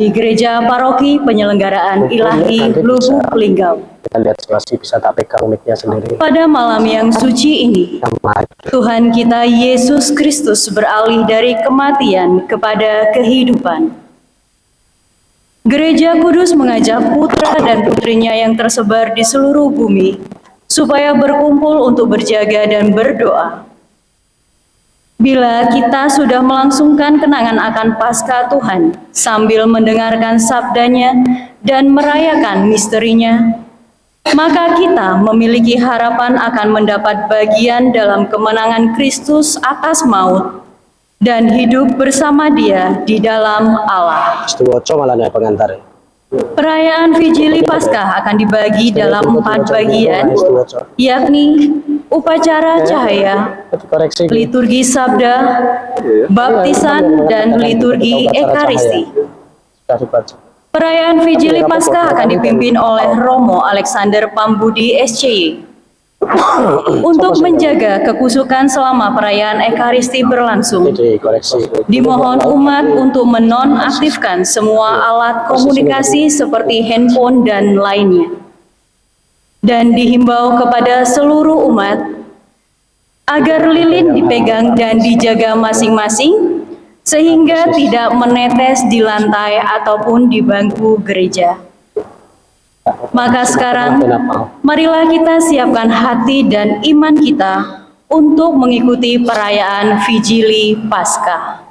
di Gereja Paroki Penyelenggaraan Ilahi Lubuk Linggau. Kita lihat masih bisa tak pegang mic-nya sendiri. Pada malam yang suci ini, Tuhan kita Yesus Kristus beralih dari kematian kepada kehidupan. Gereja Kudus mengajak putra dan putrinya yang tersebar di seluruh bumi supaya berkumpul untuk berjaga dan berdoa. Bila kita sudah melangsungkan kenangan akan Paskah Tuhan sambil mendengarkan sabdanya dan merayakan misterinya, maka kita memiliki harapan akan mendapat bagian dalam kemenangan Kristus atas maut dan hidup bersama Dia di dalam Allah. Perayaan Vigili Paskah akan dibagi dalam 4 bagian, yakni upacara cahaya, liturgi sabda, baptisan, dan liturgi ekaristi. Perayaan Vigili Paskah akan dipimpin oleh Romo Alexander Pambudi SCY. Untuk menjaga kekusukan selama perayaan Ekaristi berlangsung, dimohon umat untuk menonaktifkan semua alat komunikasi seperti handphone dan lainnya. Dan dihimbau kepada seluruh umat agar lilin dipegang dan dijaga masing-masing sehingga tidak menetes di lantai ataupun di bangku gereja. Maka sekarang, marilah kita siapkan hati dan iman kita untuk mengikuti perayaan Vigili Paskah.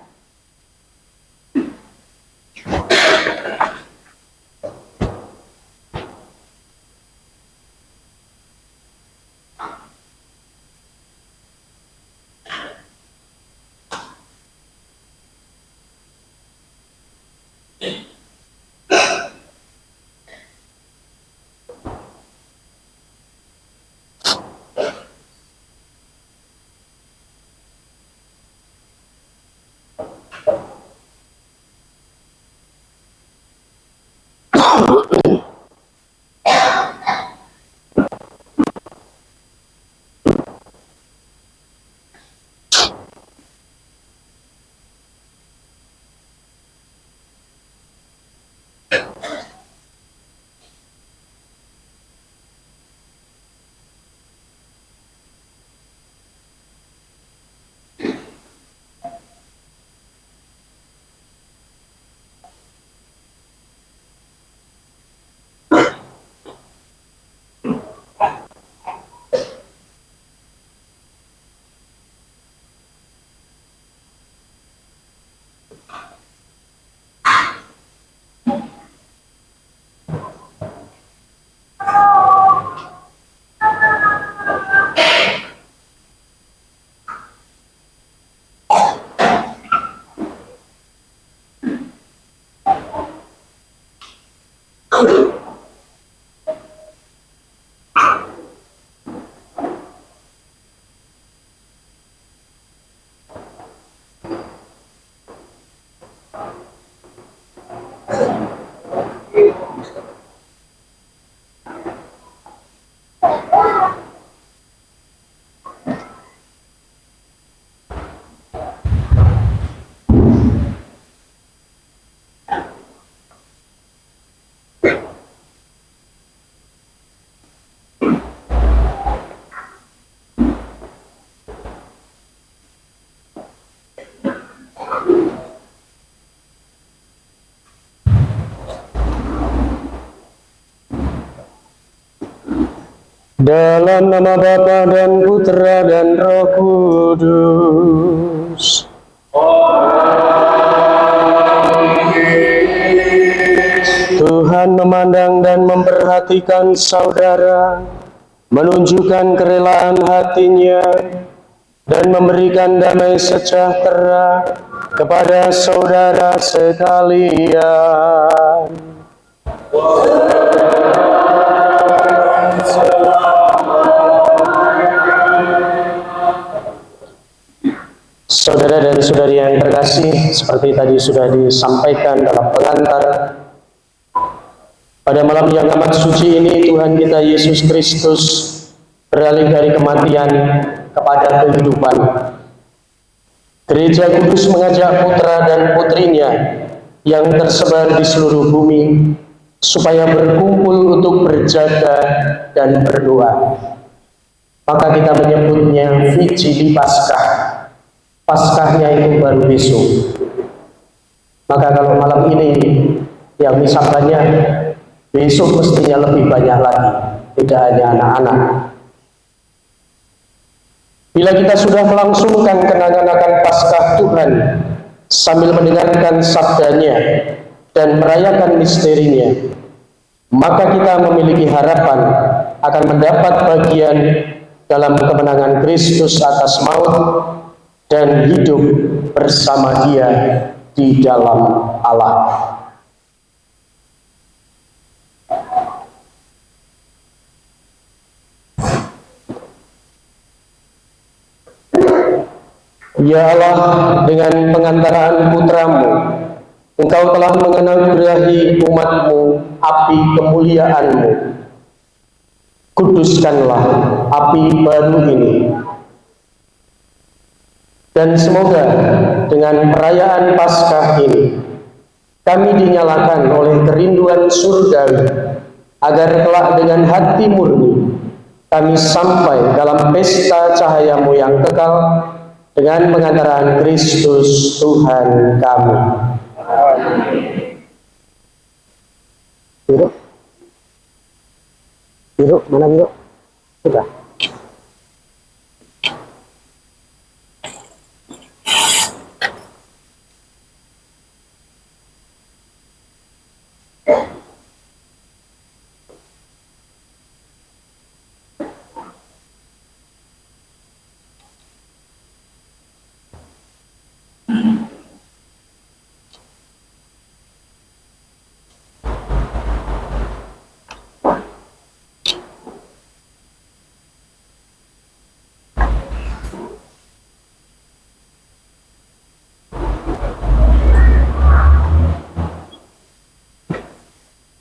Dalam nama Bapa dan Putra dan Roh Kudus. Tuhan memandang dan memperhatikan saudara, menunjukkan kerelaan hatinya, dan memberikan damai sejahtera kepada saudara sekalian. Saudara dan saudari yang terkasih, seperti tadi sudah disampaikan dalam pengantar, pada malam yang amat suci ini Tuhan kita Yesus Kristus beralih dari kematian kepada kehidupan. Gereja Kudus mengajak putra dan putrinya yang tersebar di seluruh bumi, supaya berkumpul untuk berjaga dan berdoa. Maka kita menyebutnya Vigili Paskah. Paskahnya itu baru besok. Maka kalau malam ini yang misa banyak, besok mestinya lebih banyak lagi, tidak hanya anak-anak. Bila kita sudah melangsungkan kenangan akan Paskah Tuhan, sambil mendengarkan sabdanya dan merayakan misterinya, maka kita memiliki harapan akan mendapat bagian dalam kemenangan Kristus atas maut dan hidup bersama Dia di dalam Allah. Ya Allah, dengan pengantaraan putramu, Engkau telah menganugerahi umatmu api kemuliaanmu. Kuduskanlah api baru ini. Dan semoga dengan perayaan Paskah ini, kami dinyalakan oleh kerinduan surgawi, agar kelak dengan hati murni, kami sampai dalam pesta cahayamu yang kekal, dengan pengantaraan Kristus Tuhan kami. Biru? Biru? Mana biru? Sudah.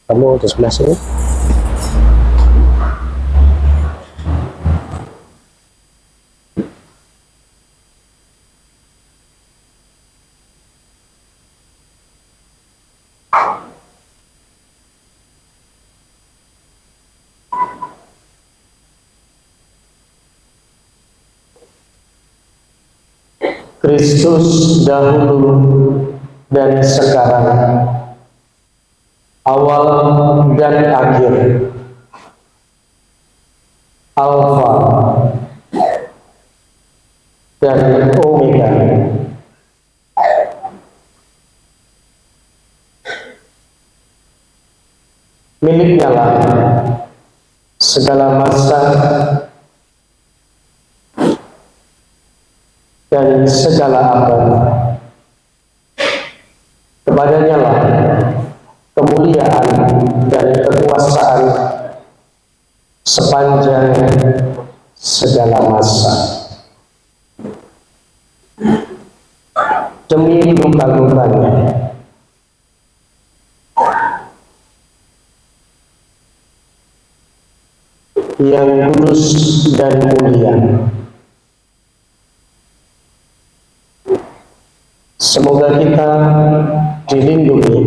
Kamu di sebelah sini. Kristus dahulu dan sekarang, awal dan akhir, Alfa dan Omega, miliknya lah segala masa dan segala abad. Kepadanya lah kemuliaan dan kekuasaan sepanjang segala masa. Demi luka-lukanya, yang kudus dan mulia, semoga kita dilindungi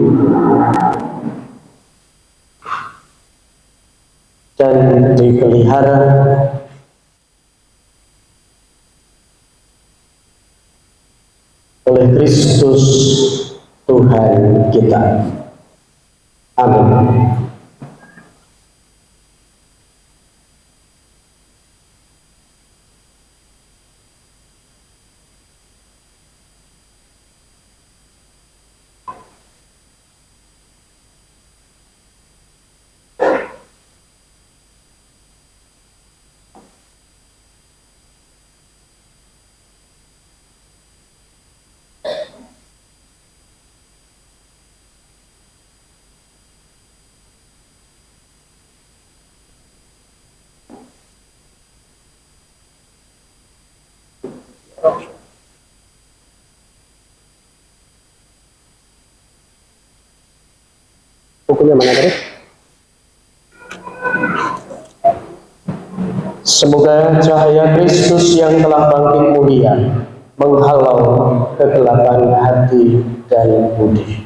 dan dipelihara oleh Kristus Tuhan kita. Amin. Bukunya mana tadi? Semoga cahaya Kristus yang telah bangkit mulia menghalau kegelapan hati dan budi.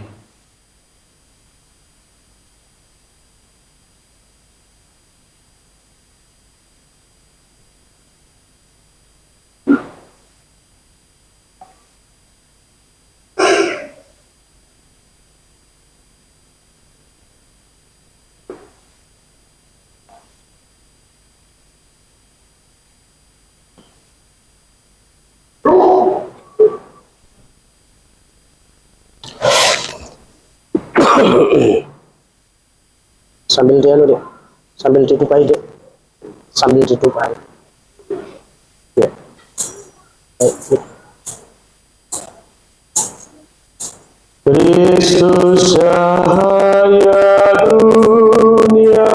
Sambil dia dulu, sambil ditupai deh, sambil ditupai. Ya. Baik. Kristus cahaya dunia.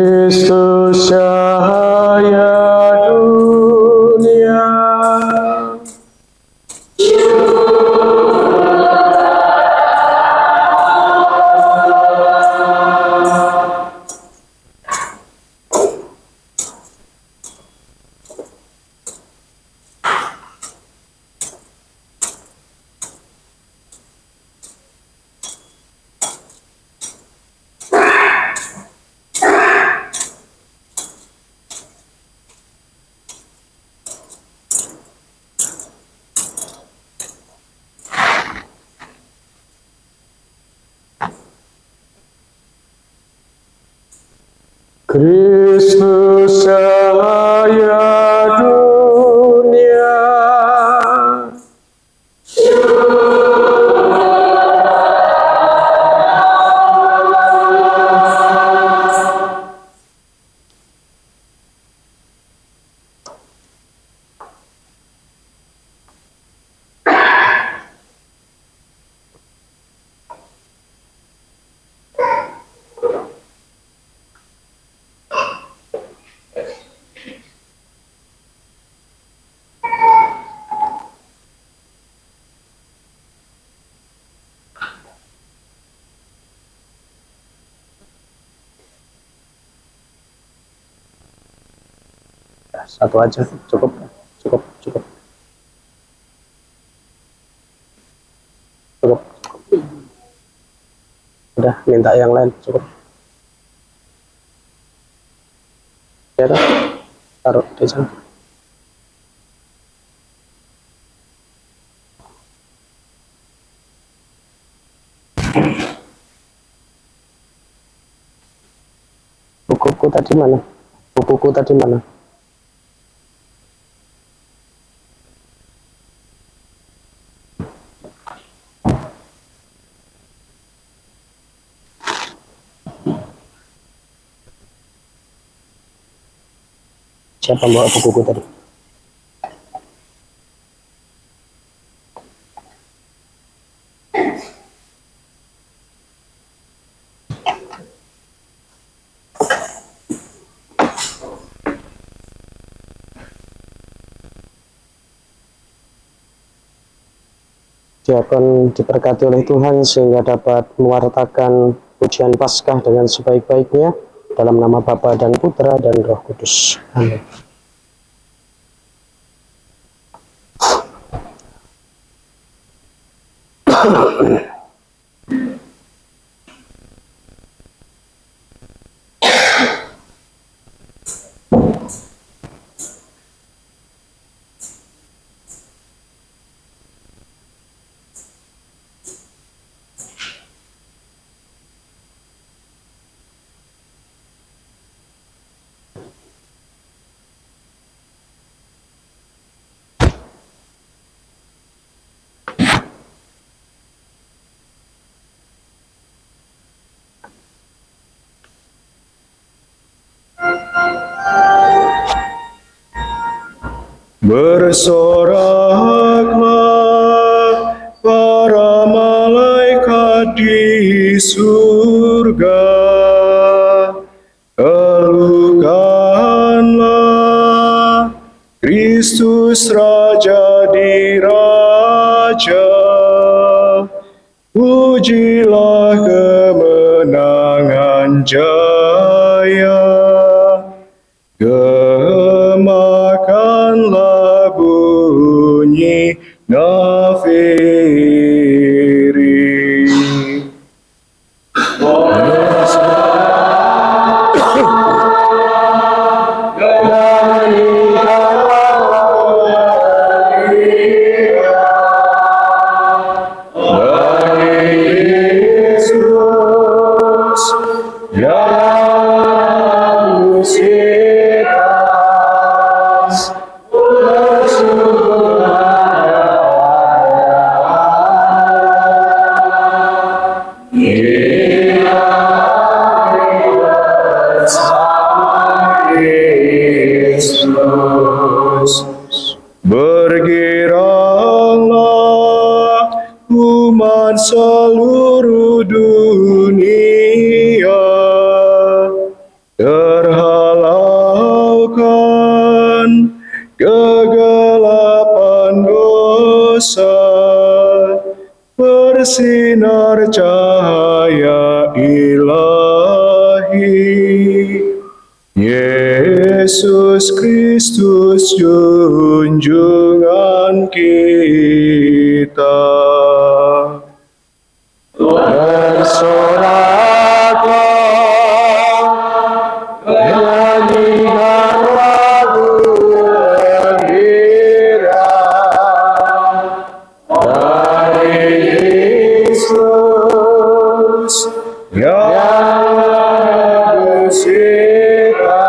Kristus cahaya dunia. Kristus cahaya dunia. Satu aja cukup, cukup, cukup, cukup. Udah, minta yang lain, cukup. Ya, taruh di sana. Bukuku tadi mana? Bukuku tadi mana? Siapa bawa bukuku tadi? Diakon diberkati oleh Tuhan sehingga dapat mewartakan pujian Paskah dengan sebaik-baiknya dalam nama Bapa dan Putra dan Roh Kudus. Amin. Bersoraklah para malaikat di surga, keluhkanlah Kristus Raja diraja, pujilah kemenangan jaya, gemakanlah bunyi nafiri. Bergiranglah umat seluruh dunia, terhalaukan kegelapan dosa, bersinar cahaya ilahi. Yesus Kristus junjungan kita. Bersoraklah, nyanyikan lagu gembira dari Yesus yang menebus kita.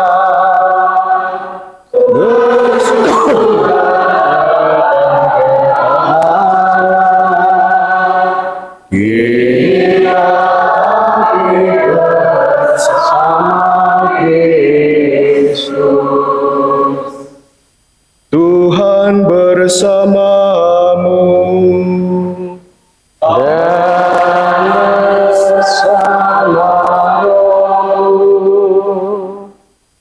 Tuhan bersamamu dan bersamamu.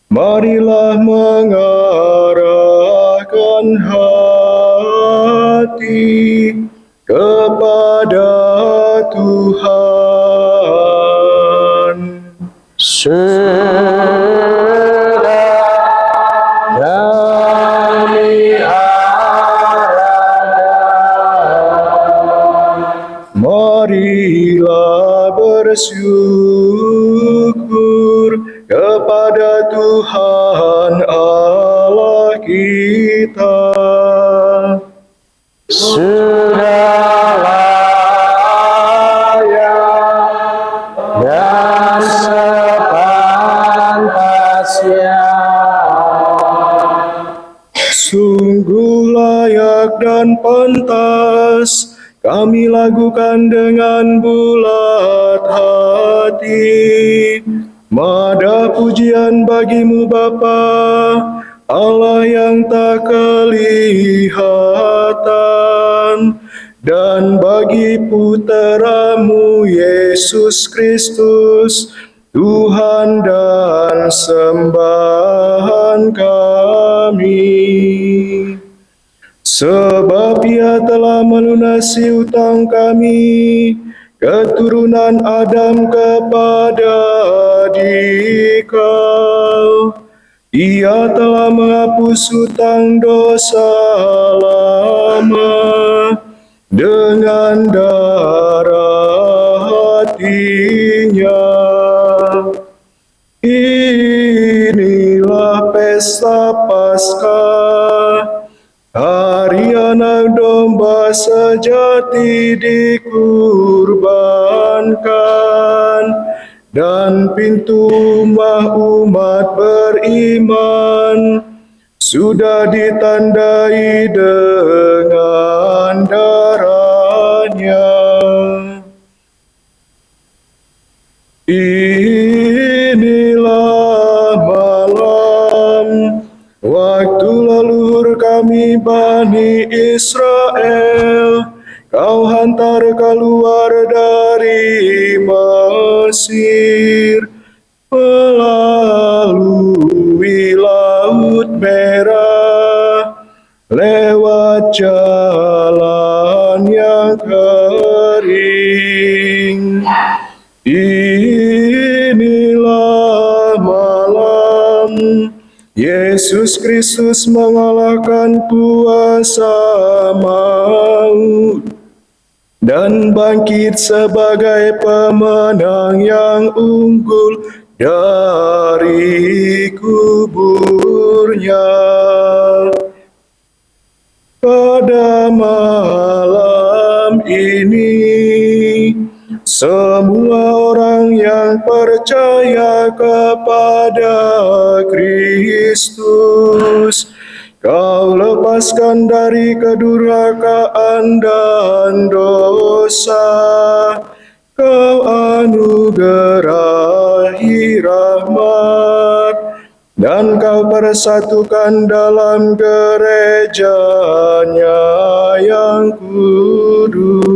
Marilah mengarahkan hati kepada Tuhan. Marilah bersyukur kepada Tuhan Allah kita. Sudah layak dan sepantasnya, sungguh layak dan pantas kami lakukan dengan bulat hati. Mada pujian bagimu Bapa, Allah yang tak kelihatan, dan bagi Putramu Yesus Kristus, Tuhan dan sembahan kami. Sebab Ia telah melunasi utang kami, keturunan Adam kepada Dikau. Ia telah menghapus hutang dosa lama dengan darah hati-Nya. Inilah pesta Paskah, hari anak domba sejati dikurbankan, dan pintu rumah umat beriman sudah ditandai dengan darah-Nya. Inilah malam waktu leluhur kami Bani Israel Kau hantar keluar dari Mesir melalui Laut Merah, lewat jalan yang kering. Inilah Yesus Kristus mengalahkan kuasa maut dan bangkit sebagai pemenang yang unggul dari kuburnya. Pada malam ini, semua orang yang percaya kepada Kristus, Kau lepaskan dari kedurhakaan dan dosa, Kau anugerahi rahmat, dan Kau persatukan dalam gerejanya yang kudus.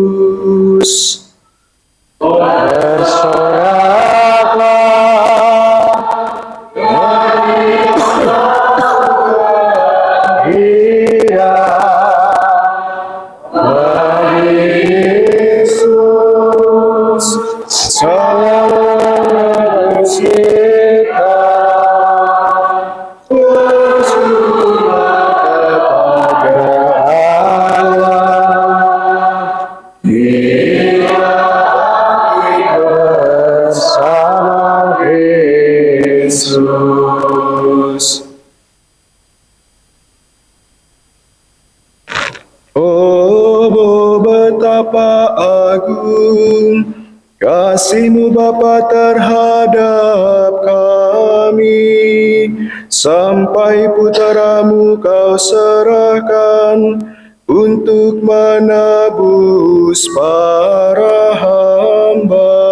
Oh, betapa agung kasih-Mu Bapa terhadap kami, sampai putra-Mu Kau serahkan untuk menebus para hamba.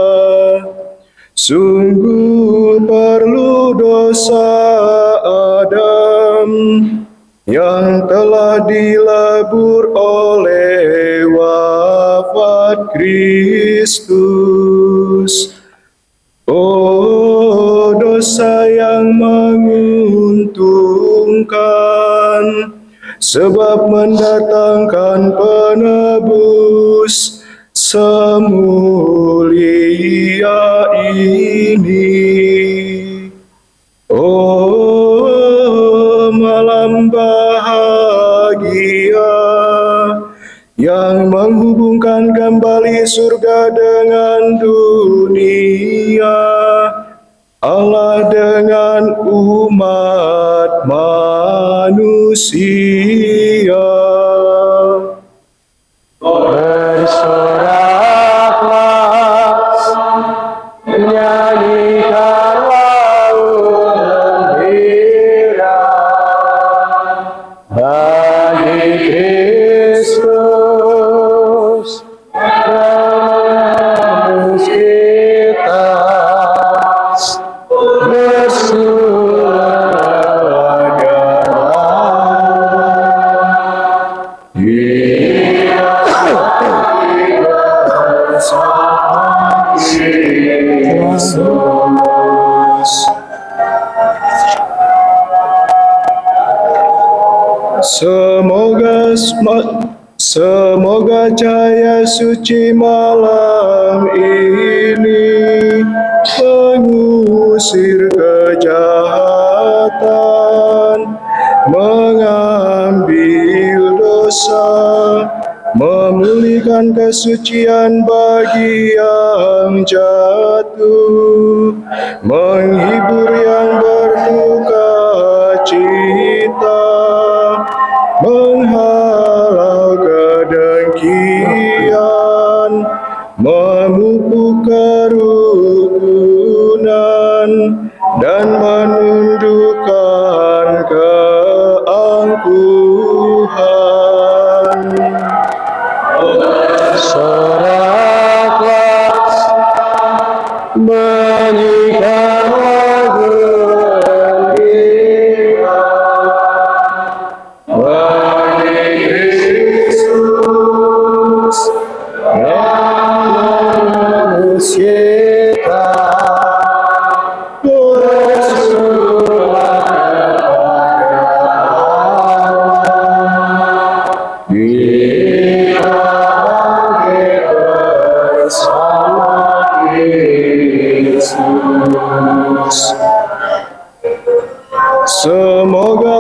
Sungguh perlu dosa Adam yang telah dilebur oleh wafat Kristus. Oh, dosa yang menguntungkan, sebab mendatangkan penebus semulia ini. Oh, malam bahagia yang menghubungkan kembali surga dengan dunia, Allah dengan umat manusia. Bersoraklah, nyanyikanlah gembira bagi Kristus Rabbus kita. Semoga cahaya suci malam ini mengusir kejahatan, mengambil dosa, memulihkan kesucian bagi yang jatuh, menghibur yang berduka cita, menghalau kedengkian, memupuk kerukunan, dan menundukkan keangkuhan. Soraklah, menyanyikanlah gembira bagi Kristus Rabbus kita. Bersyukurlah kepada Allah, kita bangkit bersama Kristus. Semoga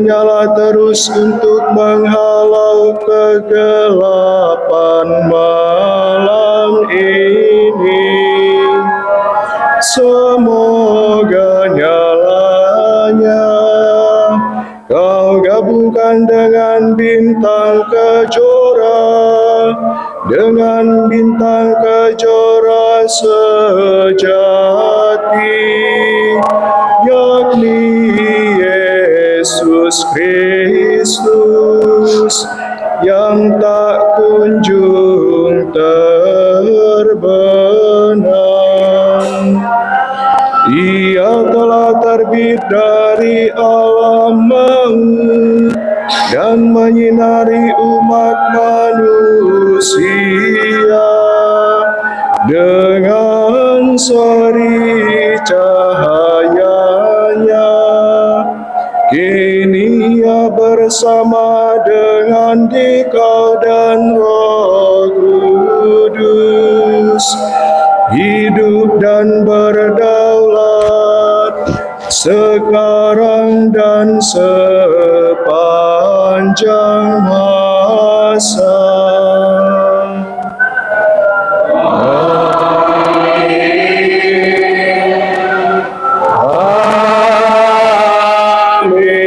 menyala terus untuk menghalau kegelapan malam ini. Semoga nyalanya Kau gabungkan dengan bintang kejora, dengan bintang kejora sejati, yakni Yesus Kristus yang tak kunjung terbenam. Ia telah terbit dari alam maut dan menyinari umat manusia dengan seri cahayanya. Kini ia bersama dengan Dikau dan Roh Kudus, hidup dan berdaulat sekarang dan sepanjang masa. Amin.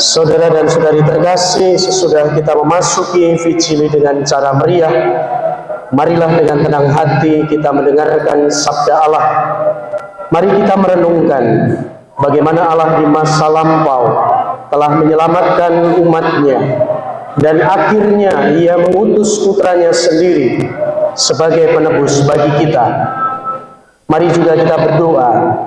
Saudara dan saudari terkasih, sesudah kita memasuki Vicili dengan cara meriah, marilah dengan tenang hati kita mendengarkan sabda Allah. Mari kita merenungkan bagaimana Allah di masa lampau telah menyelamatkan umatnya, dan akhirnya Ia mengutus putranya sendiri sebagai penebus bagi kita. Mari juga kita berdoa,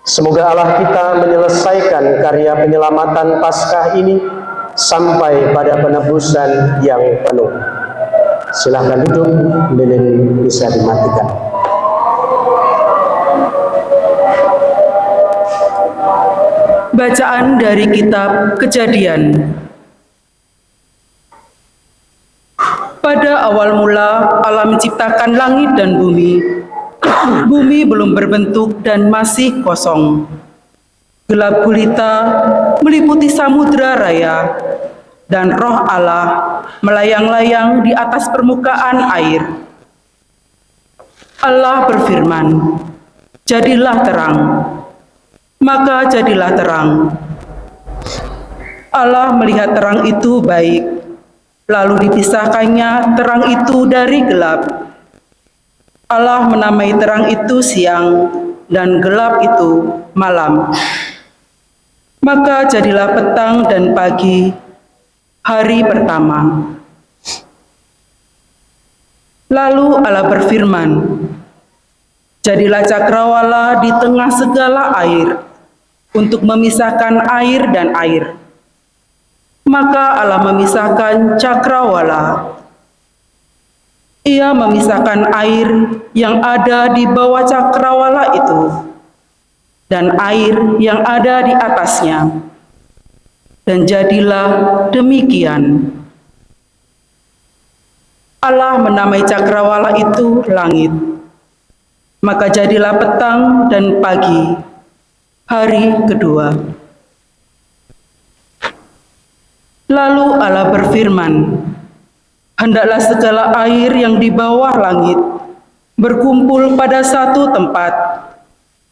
semoga Allah kita menyelesaikan karya penyelamatan Paskah ini sampai pada penebusan yang penuh. Silahkan duduk, lilin bisa dimatikan. Bacaan dari kitab Kejadian. Pada awal mula Allah menciptakan langit dan bumi. Bumi belum berbentuk dan masih kosong. Gelap gulita meliputi samudra raya, dan roh Allah melayang-layang di atas permukaan air. Allah berfirman, "Jadilah terang." Maka jadilah terang. Allah melihat terang itu baik, lalu dipisahkannya terang itu dari gelap. Allah menamai terang itu siang, dan gelap itu malam. Maka jadilah petang dan pagi, hari pertama. Lalu Allah berfirman, "Jadilah cakrawala di tengah segala air, untuk memisahkan air dan air." Maka Allah memisahkan cakrawala. Ia memisahkan air yang ada di bawah cakrawala itu dan air yang ada di atasnya. Dan jadilah demikian. Allah menamai cakrawala itu langit. Maka jadilah petang dan pagi, hari kedua. Lalu Allah berfirman, "Hendaklah segala air yang di bawah langit berkumpul pada satu tempat,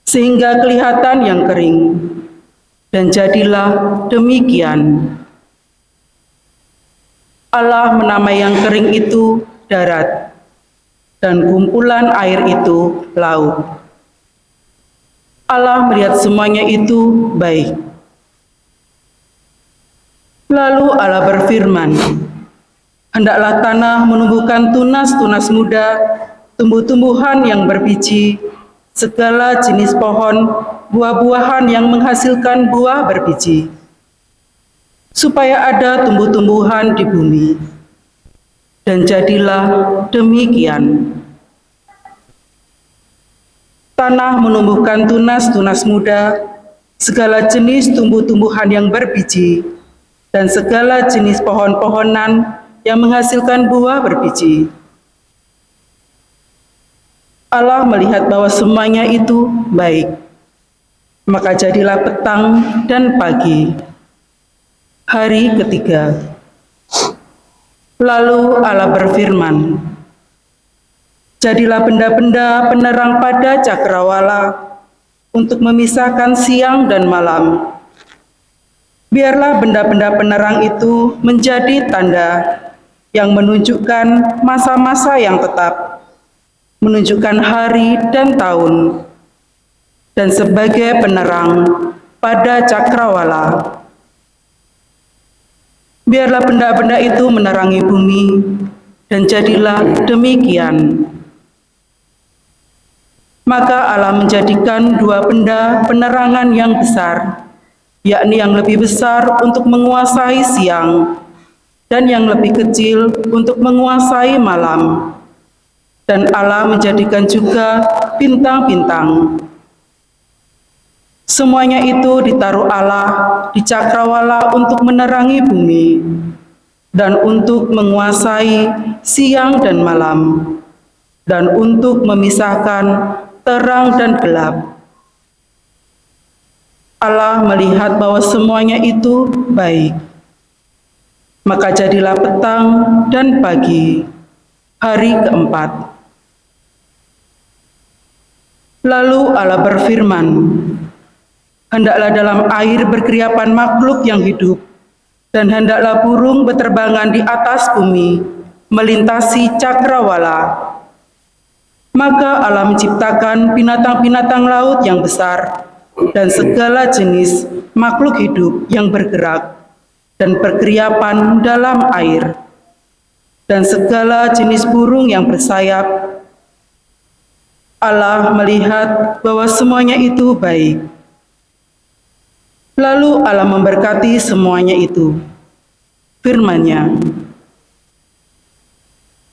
sehingga kelihatan yang kering." Dan jadilah demikian. Allah menamai yang kering itu darat, dan kumpulan air itu laut. Allah melihat semuanya itu baik. Lalu Allah berfirman, "Hendaklah tanah menumbuhkan tunas-tunas muda, tumbuh-tumbuhan yang berbiji, segala jenis pohon, buah-buahan yang menghasilkan buah berbiji, supaya ada tumbuh-tumbuhan di bumi." Dan jadilah demikian. Tanah menumbuhkan tunas-tunas muda, segala jenis tumbuh-tumbuhan yang berbiji, dan segala jenis pohon-pohonan yang menghasilkan buah berbiji. Allah melihat bahwa semuanya itu baik. Maka jadilah petang dan pagi, hari ketiga. Lalu Allah berfirman, jadilah benda-benda penerang pada cakrawala untuk memisahkan siang dan malam. Biarlah benda-benda penerang itu menjadi tanda yang menunjukkan masa-masa yang tetap, menunjukkan hari dan tahun, dan sebagai penerang pada cakrawala. Biarlah benda-benda itu menerangi bumi, dan jadilah demikian. Maka Allah menjadikan dua benda penerangan yang besar, yakni yang lebih besar untuk menguasai siang, dan yang lebih kecil untuk menguasai malam. Dan Allah menjadikan juga bintang-bintang. Semuanya itu ditaruh Allah di cakrawala untuk menerangi bumi dan untuk menguasai siang dan malam dan untuk memisahkan terang dan gelap. Allah melihat bahwa semuanya itu baik. Maka jadilah petang dan pagi, hari keempat. Lalu Allah berfirman, hendaklah dalam air berkeriapan makhluk yang hidup, dan hendaklah burung berterbangan di atas bumi, melintasi cakrawala. Maka Allah menciptakan binatang-binatang laut yang besar, dan segala jenis makhluk hidup yang bergerak, dan berkeriapan dalam air, dan segala jenis burung yang bersayap. Allah melihat bahwa semuanya itu baik. Lalu Allah memberkati semuanya itu. Firman-Nya,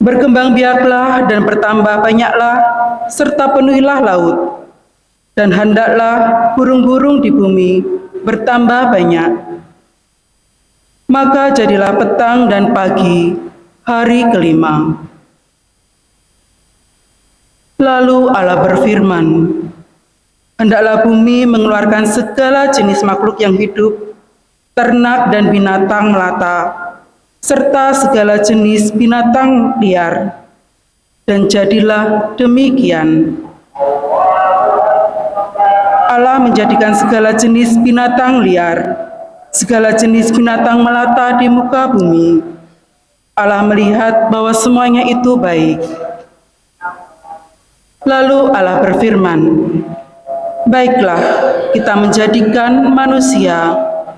berkembang biaklah dan bertambah banyaklah, serta penuhilah laut, dan hendaklah burung-burung di bumi bertambah banyak. Maka jadilah petang dan pagi, hari kelima. Lalu Allah berfirman, hendaklah bumi mengeluarkan segala jenis makhluk yang hidup, ternak dan binatang melata, serta segala jenis binatang liar. Dan jadilah demikian. Allah menjadikan segala jenis binatang liar, segala jenis binatang melata di muka bumi. Allah melihat bahwa semuanya itu baik. Lalu Allah berfirman, baiklah, kita menjadikan manusia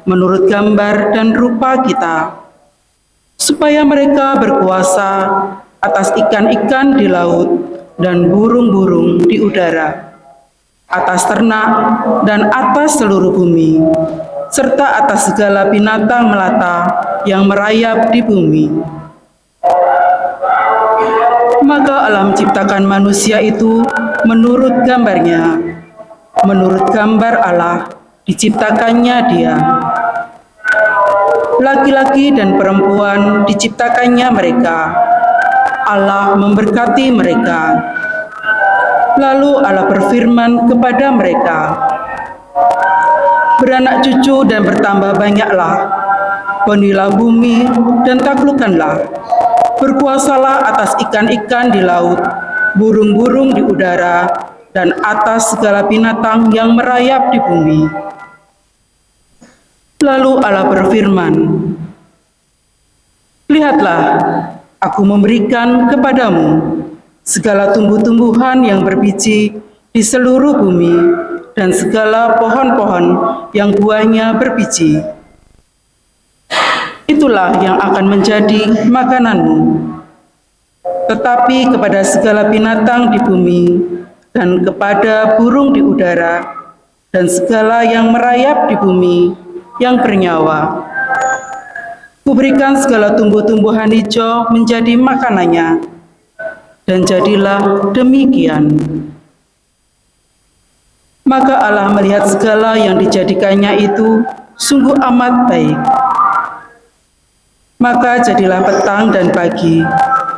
menurut gambar dan rupa kita, supaya mereka berkuasa atas ikan-ikan di laut dan burung-burung di udara, atas ternak dan atas seluruh bumi, serta atas segala binatang melata yang merayap di bumi. Maka Allah menciptakan manusia itu menurut gambarnya. Menurut gambar Allah diciptakannya dia. Laki-laki dan perempuan diciptakannya mereka. Allah memberkati mereka. Lalu Allah berfirman kepada mereka, beranak cucu dan bertambah banyaklah, penuhilah bumi dan taklukkanlah, berkuasalah atas ikan-ikan di laut, burung-burung di udara, dan atas segala binatang yang merayap di bumi. Lalu Allah berfirman, lihatlah, aku memberikan kepadamu segala tumbuh-tumbuhan yang berbiji di seluruh bumi, dan segala pohon-pohon yang buahnya berbiji. Itulah yang akan menjadi makananmu. Tetapi kepada segala binatang di bumi, dan kepada burung di udara, dan segala yang merayap di bumi yang bernyawa, kuberikan segala tumbuh-tumbuhan hijau menjadi makanannya. Dan jadilah demikian. Maka Allah melihat segala yang dijadikannya itu sungguh amat baik. Maka jadilah petang dan pagi,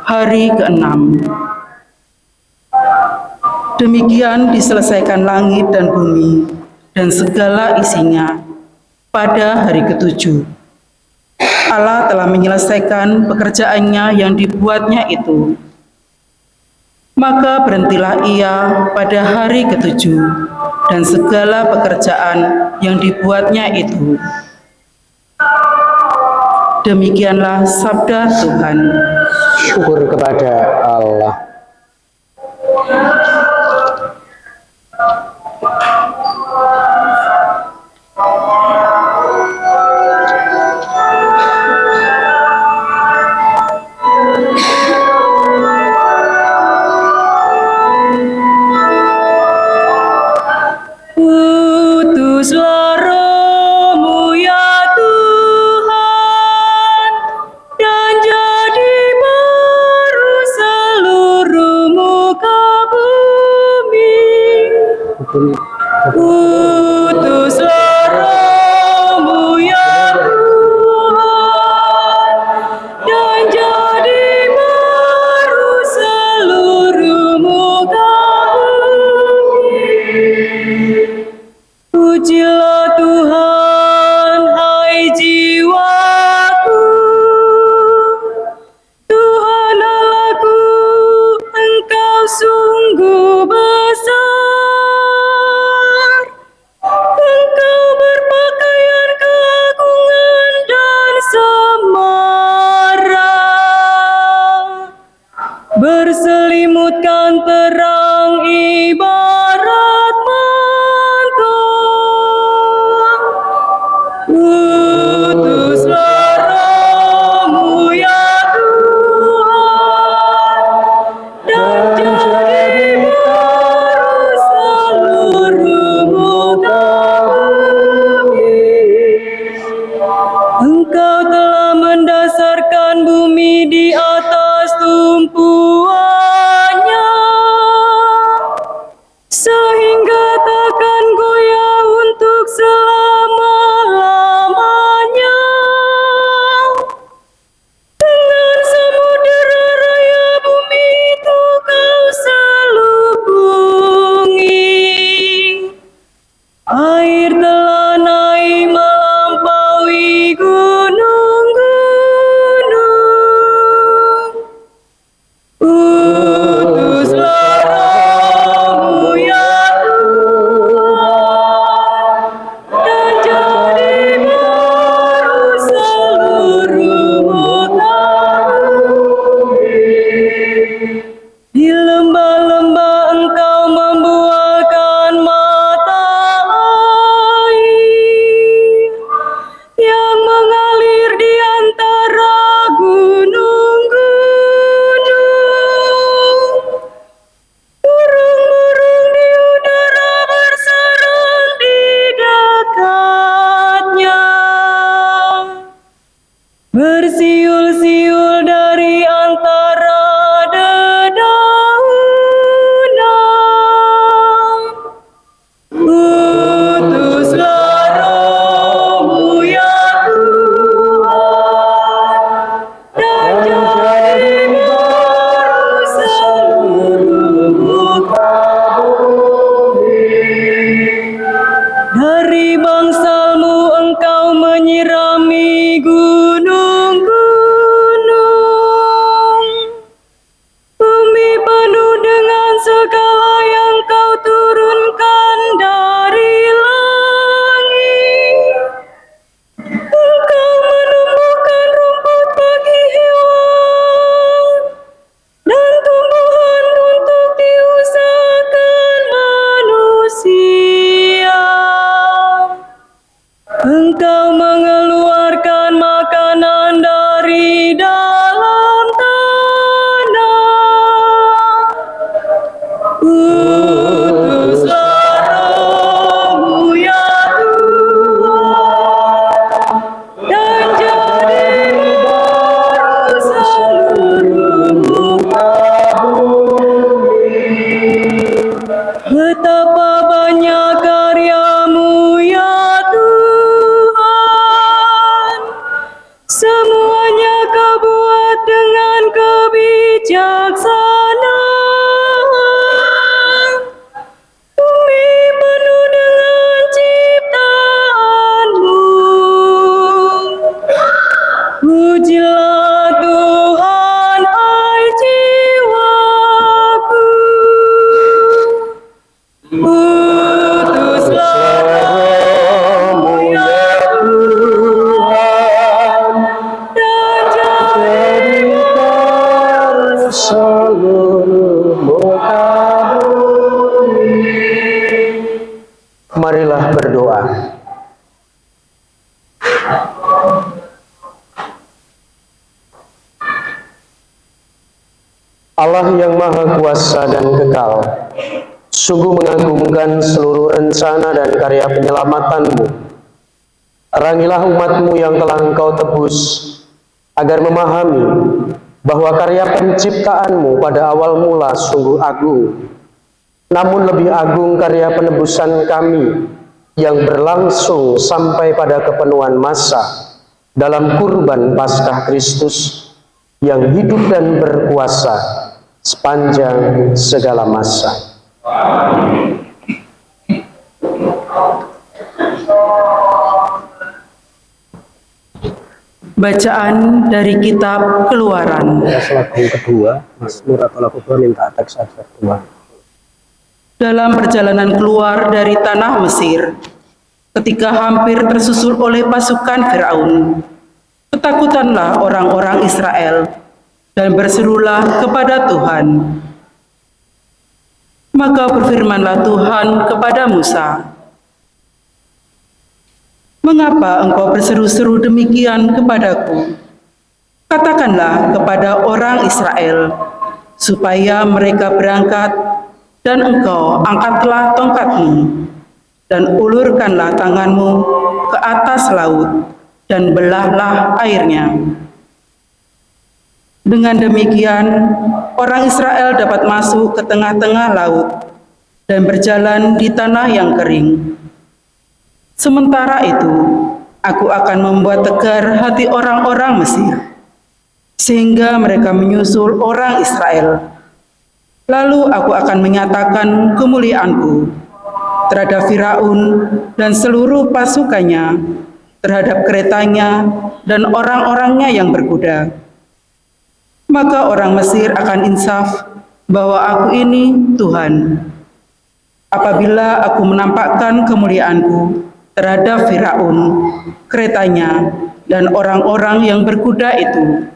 hari ke-6. Demikian diselesaikan langit dan bumi dan segala isinya pada hari ketujuh. Allah telah menyelesaikan pekerjaannya yang dibuatnya itu. Maka berhentilah ia pada hari ketujuh dan segala pekerjaan yang dibuatnya itu. Demikianlah sabda Tuhan. Syukur kepada Allah. Utuslah Roh-Mu ya Tuhan, dan jadi baru seluruh muka bumi. Utuslah Roh-Mu ya Tuhan, dan jadi baru seluruh muka bumi. Pujilah Tuhan, hai jiwaku, Tuhan Allahku, Engkau sungguh besar. Engkau berpakaian keagungan dan semarak, berselimutkan terang ibarat mantul. Utuslah Roh-Mu ya Tuhan, dan jadi baru seluruh muka bumi. Engkau telah mendasarkan bumi di atas tumpuannya, sehingga takkan goyah untuk selama-lamanya. Dengan samudera raya bumi itu kau selubungi. Air telah naik melampaui gunung-gunung. Utuslah Roh-Mu ya Tuhan, dan jadi baru seluruh muka bumi. Di lembah-lembah Engkau membuahkan mata air yang mengalir di antara gunung-gunung. Burung-burung di udara bersarang di dekatnya, bersiul-siul dari antara dedaunan. Utuslah Roh-Mu ya Tuhan, dan jadi baru seluruh muka bumi. Dari bangsalmu Engkau menyirami gunung-gunung. Bumi penuh dengan segala yang Kau turunkan dari langit. Engkau menumbuhkan rumput bagi hewan dan tumbuhan untuk diusahakan manusia. Engkau mengeluarkan makanan dari dalam tanah. Utuslah Roh-Mu ya Tuhan, dan jadi baru seluruh muka bumi. Betapa banyak karya-Mu ya Tuhan, semuanya Kau buat dengan kebijaksanaan. Marilah berdoa. Allah yang Maha Kuasa dan Kekal, sungguh mengagumkan seluruh rencana dan karya penyelamatan-Mu. Terangilah umat-Mu yang telah Engkau tebus, agar memahami bahwa karya penciptaan-Mu pada awal mula sungguh agung. Namun lebih agung karya penebusan kami yang berlangsung sampai pada kepenuhan masa dalam kurban Paskah Kristus yang hidup dan berkuasa sepanjang segala masa. Bacaan dari kitab Keluaran. Lagu kedua, Mazmur atau lagu kedua minta teks ayat 2. Dalam perjalanan keluar dari tanah Mesir, ketika hampir tersusul oleh pasukan Firaun, ketakutanlah orang-orang Israel dan berserulah kepada Tuhan. Maka berfirmanlah Tuhan kepada Musa, "Mengapa engkau berseru-seru demikian kepadaku? Katakanlah kepada orang Israel, supaya mereka berangkat, dan engkau angkatlah tongkatmu, dan ulurkanlah tanganmu ke atas laut, dan belahlah airnya." Dengan demikian, orang Israel dapat masuk ke tengah-tengah laut dan berjalan di tanah yang kering. Sementara itu, aku akan membuat tegar hati orang-orang Mesir, sehingga mereka menyusul orang Israel. Lalu aku akan menyatakan kemuliaanku terhadap Firaun dan seluruh pasukannya, terhadap keretanya dan orang-orangnya yang berkuda. Maka orang Mesir akan insaf bahwa aku ini Tuhan, apabila aku menampakkan kemuliaanku terhadap Firaun, keretanya, dan orang-orang yang berkuda itu.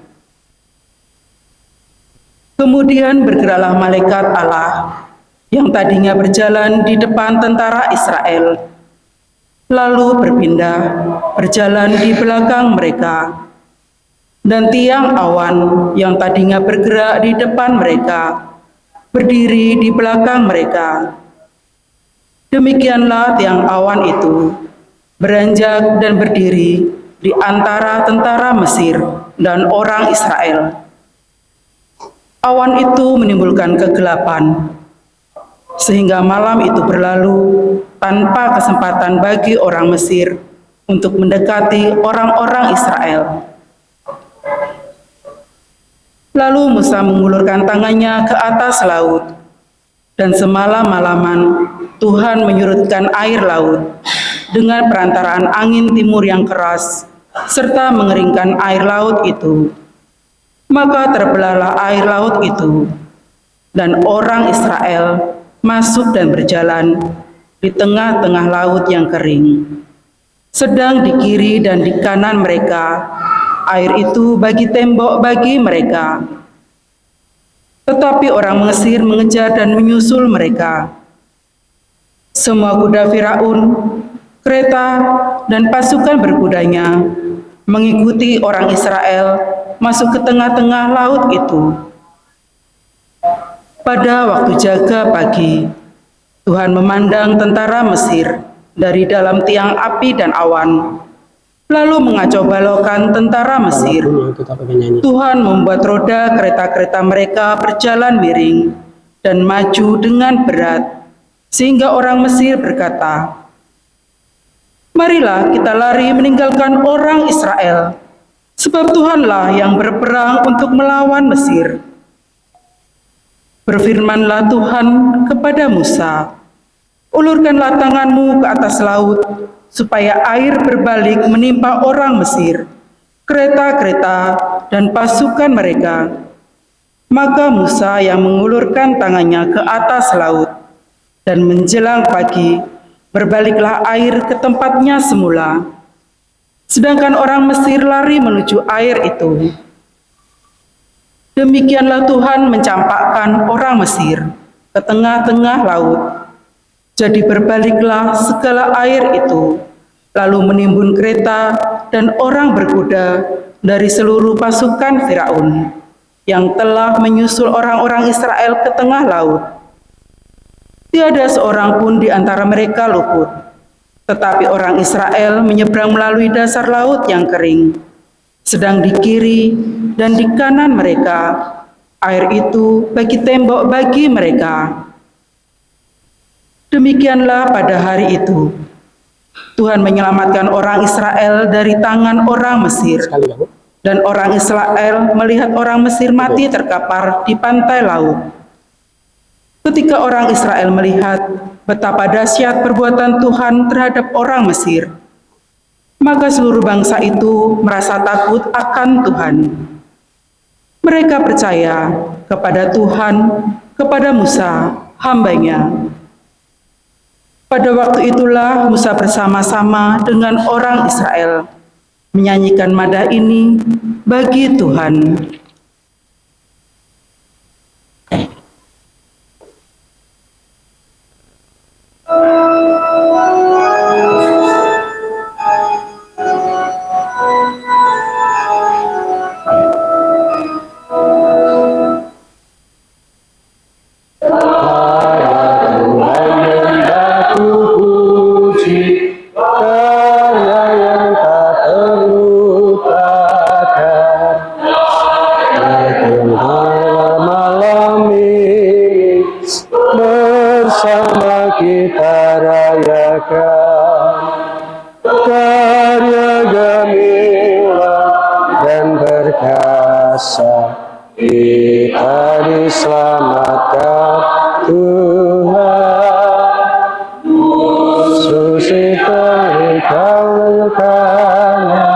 Kemudian bergeraklah malaikat Allah yang tadinya berjalan di depan tentara Israel, lalu berpindah berjalan di belakang mereka. Dan tiang awan yang tadinya bergerak di depan mereka berdiri di belakang mereka. Demikianlah tiang awan itu beranjak dan berdiri di antara tentara Mesir dan orang Israel. Awan itu menimbulkan kegelapan, sehingga malam itu berlalu tanpa kesempatan bagi orang Mesir untuk mendekati orang-orang Israel. Lalu Musa mengulurkan tangannya ke atas laut, dan semalam-malaman Tuhan menyurutkan air laut dengan perantaraan angin timur yang keras, serta mengeringkan air laut itu. Maka terbelahlah air laut itu, dan orang Israel masuk dan berjalan di tengah-tengah laut yang kering. Sedang di kiri dan di kanan mereka, air itu bagi tembok bagi mereka. Tetapi orang Mesir mengejar dan menyusul mereka. Semua kuda Firaun, kereta, dan pasukan berkudanya mengikuti orang Israel masuk ke tengah-tengah laut itu. Pada waktu jaga pagi, Tuhan memandang tentara Mesir dari dalam tiang api dan awan, lalu mengacau balaukan tentara Mesir. Tuhan membuat roda kereta-kereta mereka berjalan miring dan maju dengan berat, sehingga orang Mesir berkata, "Marilah kita lari meninggalkan orang Israel, sebab Tuhanlah yang berperang untuk melawan Mesir." Berfirmanlah Tuhan kepada Musa, "Ulurkanlah tanganmu ke atas laut, supaya air berbalik menimpa orang Mesir, kereta-kereta, dan pasukan mereka." Maka Musa yang mengulurkan tangannya ke atas laut, dan menjelang pagi berbaliklah air ke tempatnya semula. Sedangkan orang Mesir lari menuju air itu. Demikianlah Tuhan mencampakkan orang Mesir ke tengah-tengah laut, Jadi berbaliklah segala air itu, lalu menimbun kereta dan orang berkuda dari seluruh pasukan Firaun yang telah menyusul orang-orang Israel ke tengah laut. Tiada seorang pun di antara mereka luput, tetapi orang Israel menyeberang melalui dasar laut yang kering. Sedang di kiri dan di kanan mereka, air itu bagi tembok bagi mereka. Demikianlah pada hari itu, Tuhan menyelamatkan orang Israel dari tangan orang Mesir. Dan orang Israel melihat orang Mesir mati terkapar di pantai laut. Ketika orang Israel melihat betapa dahsyat perbuatan Tuhan terhadap orang Mesir, maka seluruh bangsa itu merasa takut akan Tuhan. Mereka percaya kepada Tuhan, kepada Musa, hamba-Nya. Pada waktu itulah Musa bersama-sama dengan orang Israel menyanyikan madah ini bagi Tuhan. Kita diselamatkan Tuhan, suci terikat-ikatnya,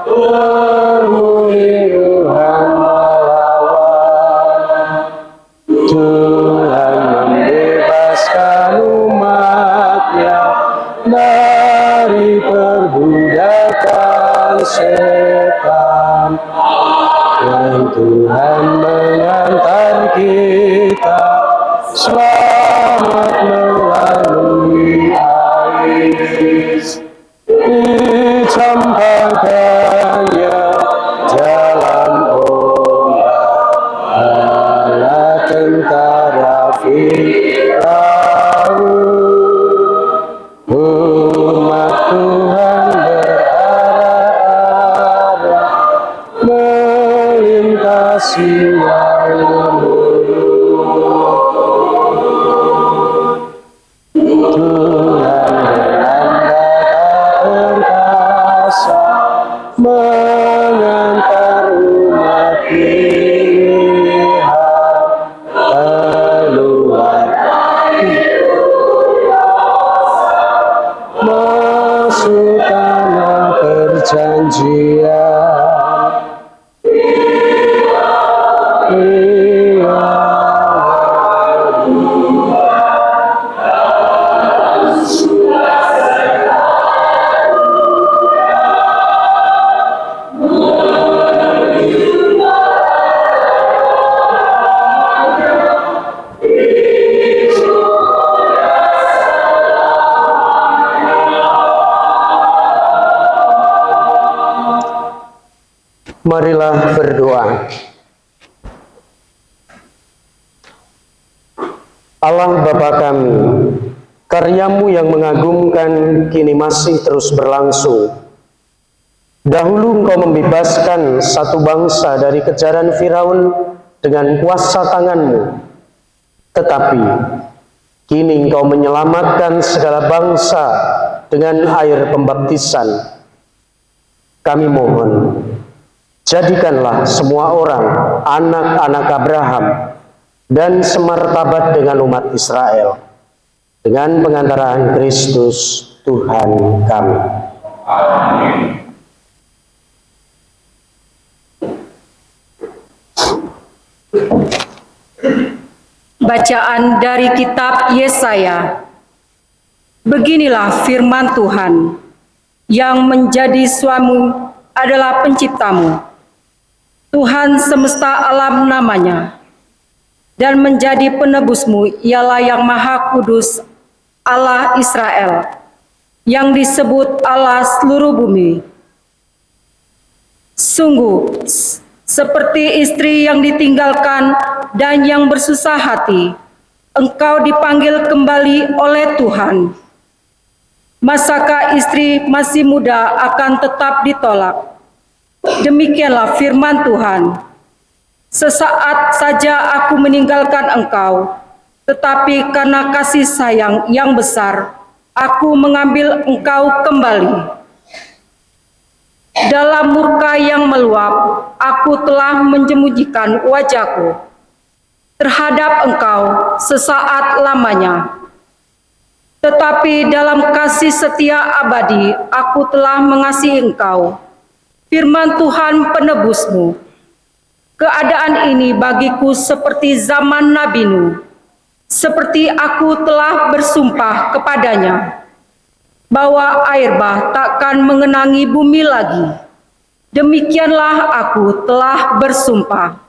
bermuli Tuhan melawan. Tuhan membebaskan umat-Nya dari perbudakan setan. Dan Tuhan mengantar kita selamat melalui air. Dicampakkannya jalan ombak bala tentara Firaun. Umat Tuhan berarah-arah melintasi laut. Tuhan beranda perkasa mengantar umat pilihan keluar masuk tanah perjanjian. Marilah berdoa. Allah Bapa kami, karya-Mu yang mengagumkan kini masih terus berlangsung. Dahulu Engkau membebaskan satu bangsa dari kejaran Firaun dengan kuasa tangan-Mu. Tetapi kini Engkau menyelamatkan segala bangsa dengan air pembaptisan. Kami mohon, jadikanlah semua orang anak-anak Abraham dan semartabat dengan umat Israel dengan pengantaran Kristus Tuhan kami. Amin. Bacaan dari kitab Yesaya. Beginilah firman Tuhan, yang menjadi suamimu adalah penciptamu, Tuhan semesta alam namanya, dan menjadi penebusmu ialah yang maha kudus Allah Israel, yang disebut Allah seluruh bumi. Sungguh, seperti istri yang ditinggalkan dan yang bersusah hati, engkau dipanggil kembali oleh Tuhan. Masakah istri masih muda akan tetap ditolak? Demikianlah firman Tuhan. Sesaat saja aku meninggalkan engkau, tetapi karena kasih sayang yang besar, aku mengambil engkau kembali. Dalam murka yang meluap, aku telah menjemujikan wajahku terhadap engkau sesaat lamanya. Tetapi dalam kasih setia abadi, aku telah mengasihi engkau. Firman Tuhan penebusmu. Keadaan ini bagiku seperti zaman Nabi Nuh, seperti aku telah bersumpah kepadanya, bahwa air bah takkan mengenangi bumi lagi. Demikianlah aku telah bersumpah,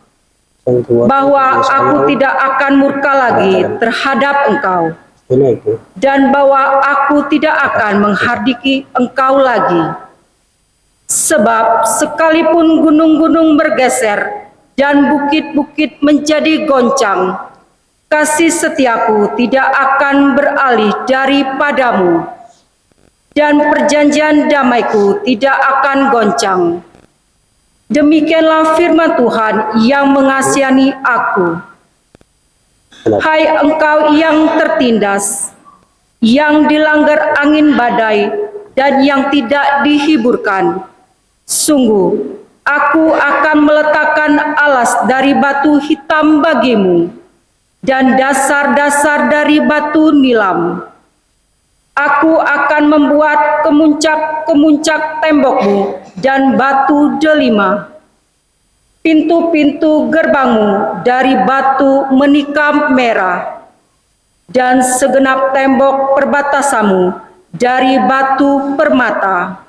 bahwa aku tidak akan murka lagi terhadap engkau, dan bahwa aku tidak akan menghardiki engkau lagi. Sebab sekalipun gunung-gunung bergeser dan bukit-bukit menjadi goncang, kasih setiaku tidak akan beralih daripadamu, dan perjanjian damaiku tidak akan goncang. Demikianlah firman Tuhan yang mengasihani aku. Hai engkau yang tertindas, yang dilanggar angin badai, dan yang tidak dihiburkan, sungguh aku akan meletakkan alas dari batu hitam bagimu, dan dasar-dasar dari batu nilam. Aku akan membuat kemuncak-kemuncak tembokmu dan batu delima. Pintu-pintu gerbangmu dari batu menikam merah, dan segenap tembok perbatasanmu dari batu permata.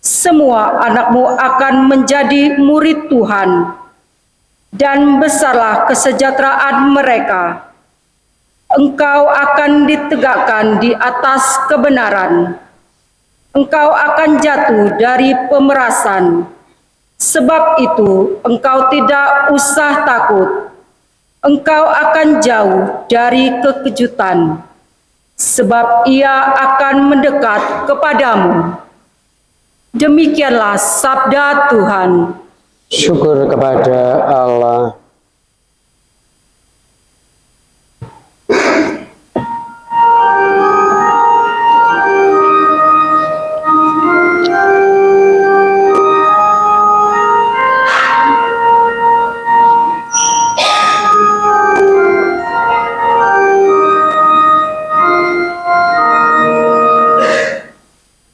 Semua anakmu akan menjadi murid Tuhan, dan besarlah kesejahteraan mereka. Engkau akan ditegakkan di atas kebenaran. Engkau akan jatuh dari pemerasan. Sebab itu engkau tidak usah takut. Engkau akan jauh dari kekejutan, sebab ia akan mendekat kepadamu. Demikianlah sabda Tuhan. Syukur kepada Allah.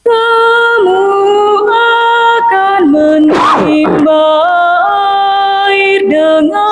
Kamu akan menimba air dengan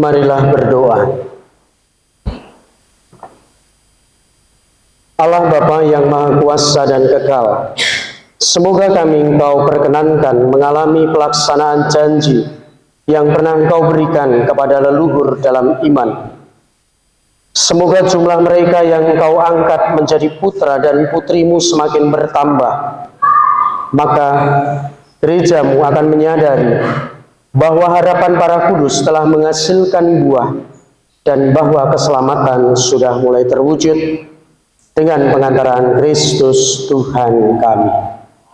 Marilah berdoa. Allah Bapa yang Maha Kuasa dan Kekal, semoga kami Engkau perkenankan mengalami pelaksanaan janji yang pernah Engkau berikan kepada leluhur dalam iman. Semoga jumlah mereka yang Engkau angkat menjadi putra dan putrimu semakin bertambah. Maka gerejamu akan menyadari bahwa harapan para kudus telah menghasilkan buah dan bahwa keselamatan sudah mulai terwujud dengan pengantaran Kristus Tuhan kami.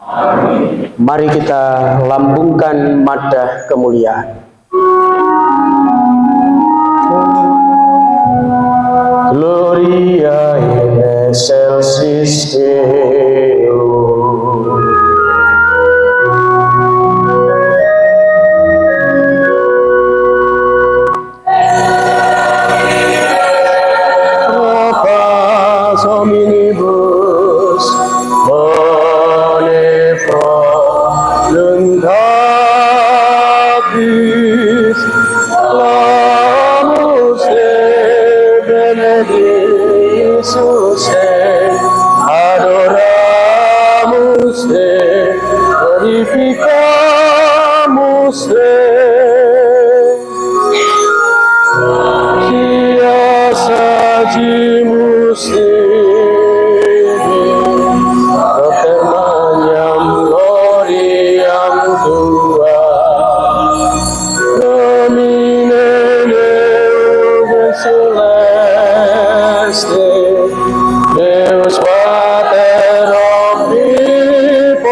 Amin. Mari kita lambungkan madah kemuliaan. Gloria in excelsis Deo. Hominibus bonefra lungabis lamus benedictus adoramus glorificamus sajimus permaniam gloriam tua domine Deus celeste Deus Pater omnipotent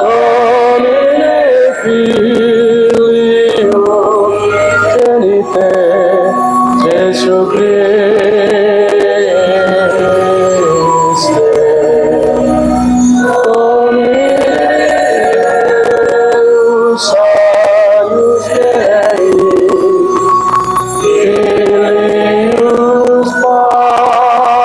domine Filio genite Jesu Christe Dominus Salus Dei Filius Patris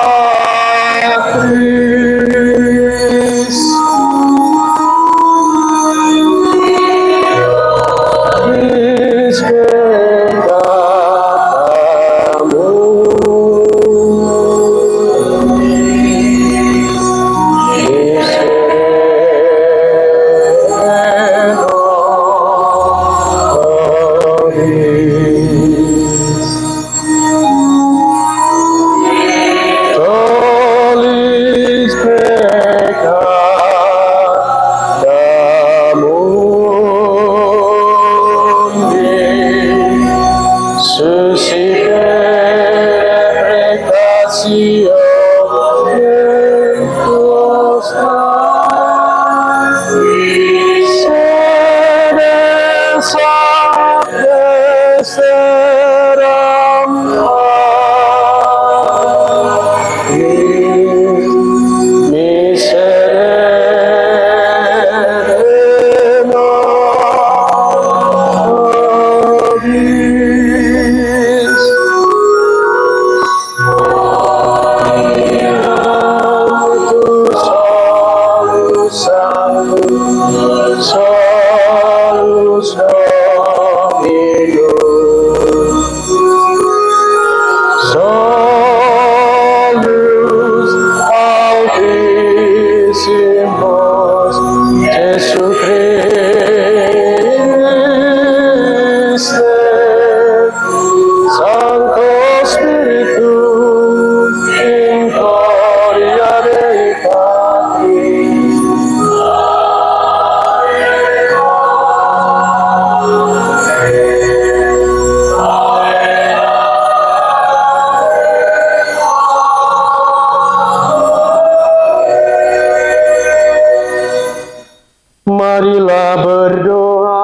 Marilah berdoa.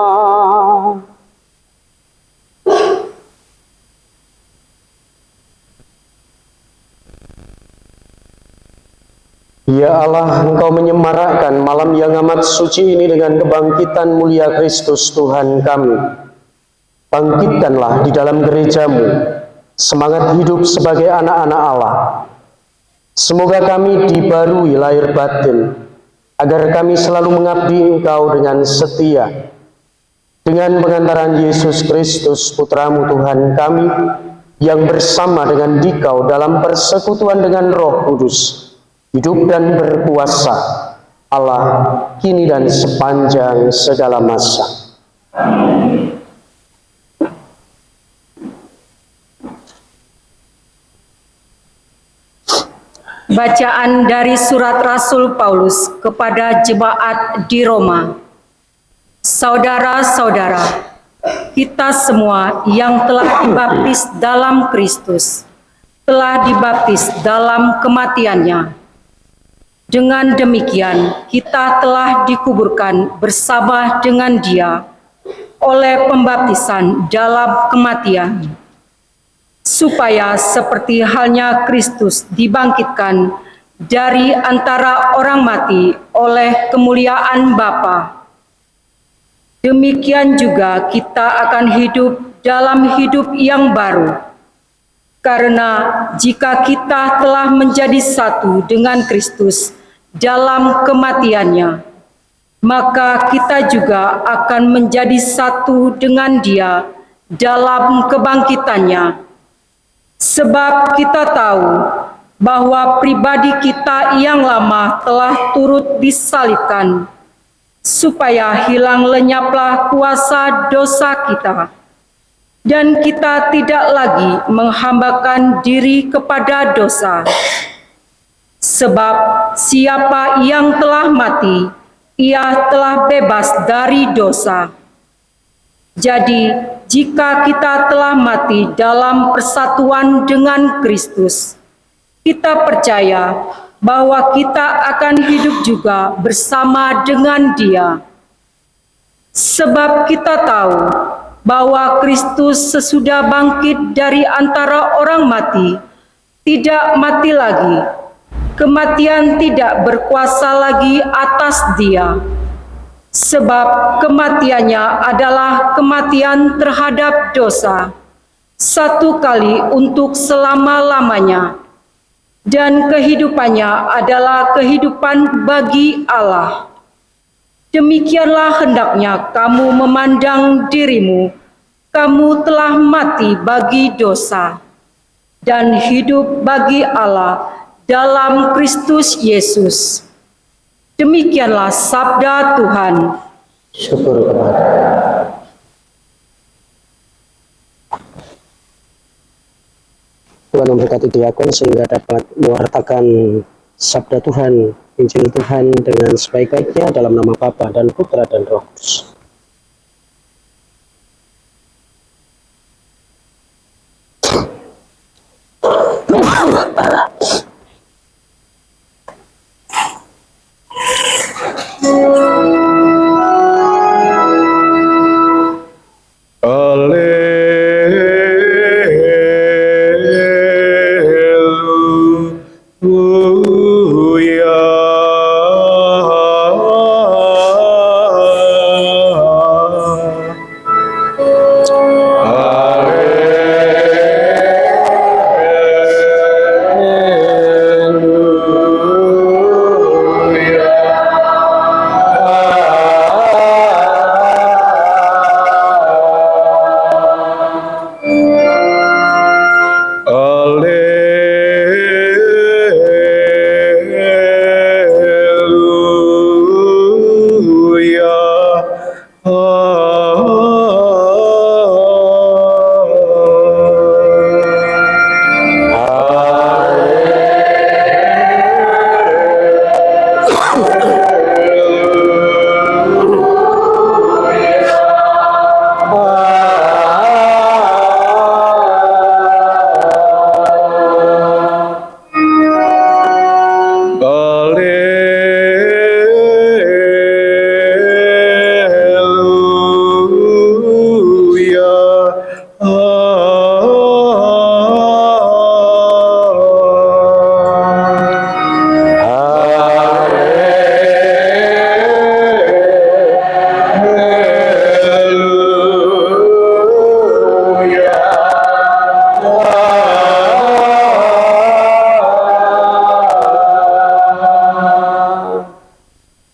Ya Allah, Engkau menyemarakkan malam yang amat suci ini dengan kebangkitan mulia Kristus Tuhan kami. Bangkitkanlah di dalam gerejamu semangat hidup sebagai anak-anak Allah. Semoga kami dibarui lahir batin, agar kami selalu mengabdi Engkau dengan setia. dengan pengantaran Yesus Kristus, Putramu Tuhan kami, yang bersama dengan Dikau dalam persekutuan dengan Roh Kudus, hidup dan berkuasa, Allah, kini dan sepanjang segala masa. Bacaan dari surat Rasul Paulus kepada jemaat di Roma. Saudara-saudara, kita semua yang telah dibaptis dalam Kristus, telah dibaptis dalam kematiannya. Dengan demikian, kita telah dikuburkan bersama dengan Dia oleh pembaptisan dalam kematian, supaya seperti halnya Kristus dibangkitkan dari antara orang mati oleh kemuliaan Bapa. Demikian juga kita akan hidup dalam hidup yang baru. Karena jika kita telah menjadi satu dengan Kristus dalam kematiannya, maka kita juga akan menjadi satu dengan Dia dalam kebangkitannya. Sebab kita tahu bahwa pribadi kita yang lama telah turut disalibkan, supaya hilang lenyaplah kuasa dosa kita, dan kita tidak lagi menghambakan diri kepada dosa. Sebab siapa yang telah mati, ia telah bebas dari dosa. Jadi, jika kita telah mati dalam persatuan dengan Kristus, kita percaya bahwa kita akan hidup juga bersama dengan Dia. Sebab kita tahu bahwa Kristus sesudah bangkit dari antara orang mati, tidak mati lagi. Kematian tidak berkuasa lagi atas Dia. Sebab kematiannya adalah kematian terhadap dosa, satu kali untuk selama-lamanya, dan kehidupannya adalah kehidupan bagi Allah. Demikianlah hendaknya kamu memandang dirimu, kamu telah mati bagi dosa, dan hidup bagi Allah dalam Kristus Yesus. Demikianlah sabda Tuhan. Syukur kepada Tuhan memberkati diakon sehingga dapat mewartakan sabda Tuhan, Injil Tuhan dengan sebaik-baiknya dalam nama Bapa dan Putra dan Roh Kudus.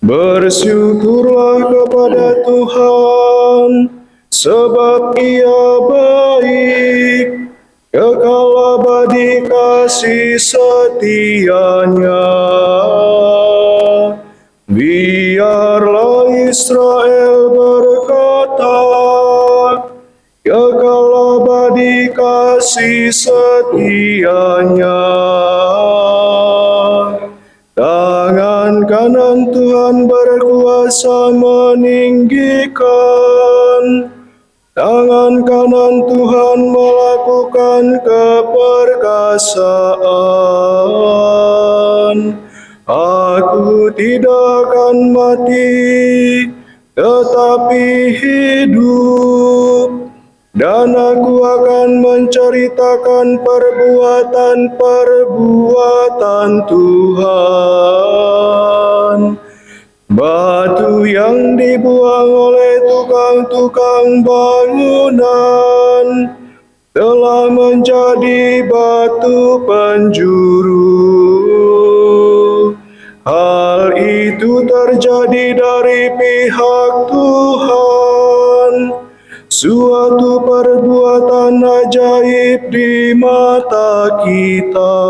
Bersyukurlah kepada Tuhan, sebab Ia baik, kekal abadi kasih setianya. Biarlah Israel berkata, kekal abadi kasih setianya. Tangan kanan Tuhan berkuasa meninggikan, tangan kanan Tuhan melakukan keperkasaan. Aku tidak akan mati, tetapi hidup, dan aku akan menceritakan perbuatan-perbuatan Tuhan. Batu yang dibuang oleh tukang-tukang bangunan telah menjadi batu penjuru. Hal itu terjadi dari pihak Tuhan, suatu perbuatan ajaib di mata kita.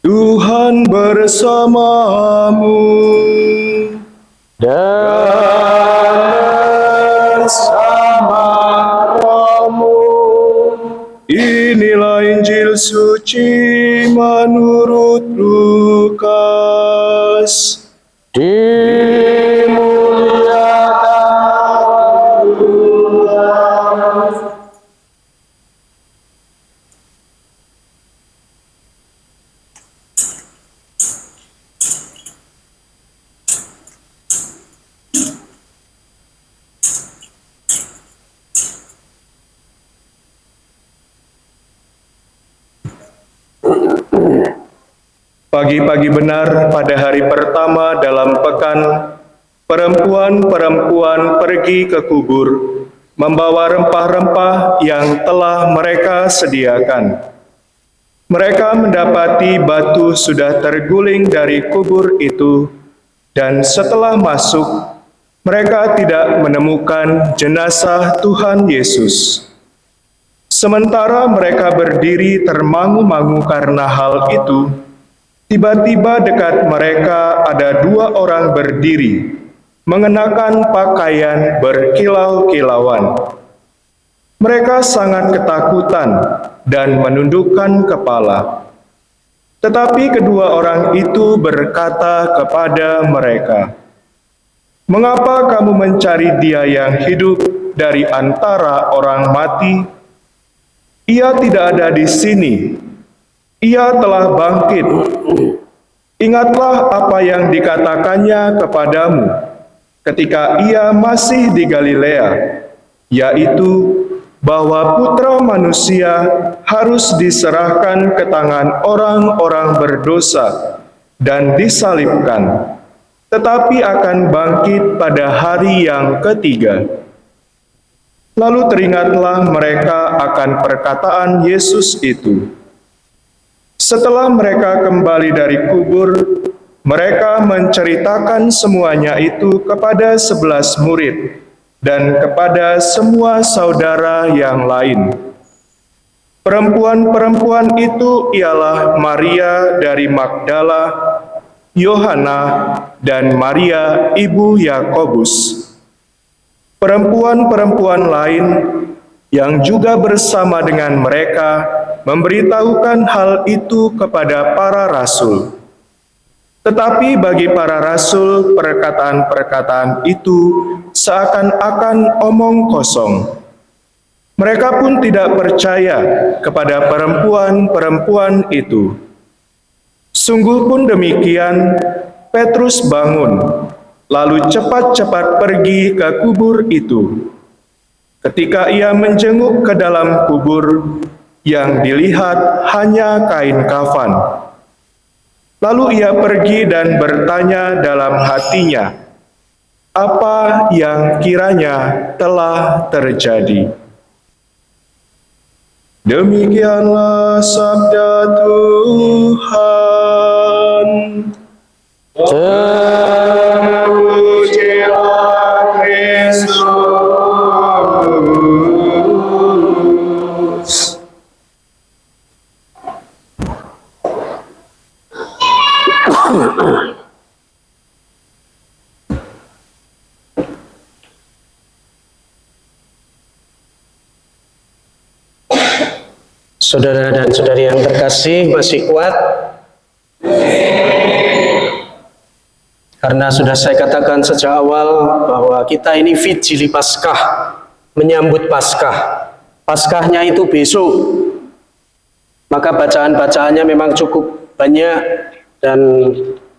Tuhan bersamamu Dan bersama rohmu. Inilah Injil suci menurut Lukas. Dimuliakan Tuhan. Pagi-pagi benar pada hari pertama dalam pekan, perempuan-perempuan pergi ke kubur, membawa rempah-rempah yang telah mereka sediakan. Mereka mendapati batu sudah terguling dari kubur itu, dan setelah masuk, mereka tidak menemukan jenazah Tuhan Yesus. Sementara mereka berdiri termangu-mangu karena hal itu, tiba-tiba dekat mereka ada dua orang berdiri, mengenakan pakaian berkilau-kilauan. Mereka sangat ketakutan dan menundukkan kepala. Tetapi kedua orang itu berkata kepada mereka, "Mengapa kamu mencari Dia yang hidup dari antara orang mati? Ia tidak ada di sini. Ia telah bangkit. Ingatlah apa yang dikatakannya kepadamu ketika ia masih di Galilea, yaitu bahwa Putra Manusia harus diserahkan ke tangan orang-orang berdosa dan disalibkan, tetapi akan bangkit pada hari yang ketiga." Lalu teringatlah mereka akan perkataan Yesus itu. Setelah mereka kembali dari kubur, mereka menceritakan semuanya itu kepada 11 murid dan kepada semua saudara yang lain. Perempuan-perempuan itu ialah Maria dari Magdala, Yohana, dan Maria ibu Yakobus. Perempuan-perempuan lain yang juga bersama dengan mereka memberitahukan hal itu kepada para rasul. Tetapi bagi para rasul, perkataan-perkataan itu seakan-akan omong kosong. Mereka pun tidak percaya kepada perempuan-perempuan itu. Sungguh pun demikian, Petrus bangun, lalu cepat-cepat pergi ke kubur itu. Ketika ia menjenguk ke dalam kubur, yang dilihat hanya kain kafan. Lalu ia pergi dan bertanya dalam hatinya, apa yang kiranya telah terjadi. Demikianlah sabda Tuhan. Terpujilah Kristus. Saudara dan saudari yang terkasih, masih kuat? Karena sudah saya katakan sejak awal bahwa kita ini vigili Paskah, menyambut Paskah. Paskahnya itu besok. Maka bacaan-bacaannya memang cukup banyak, dan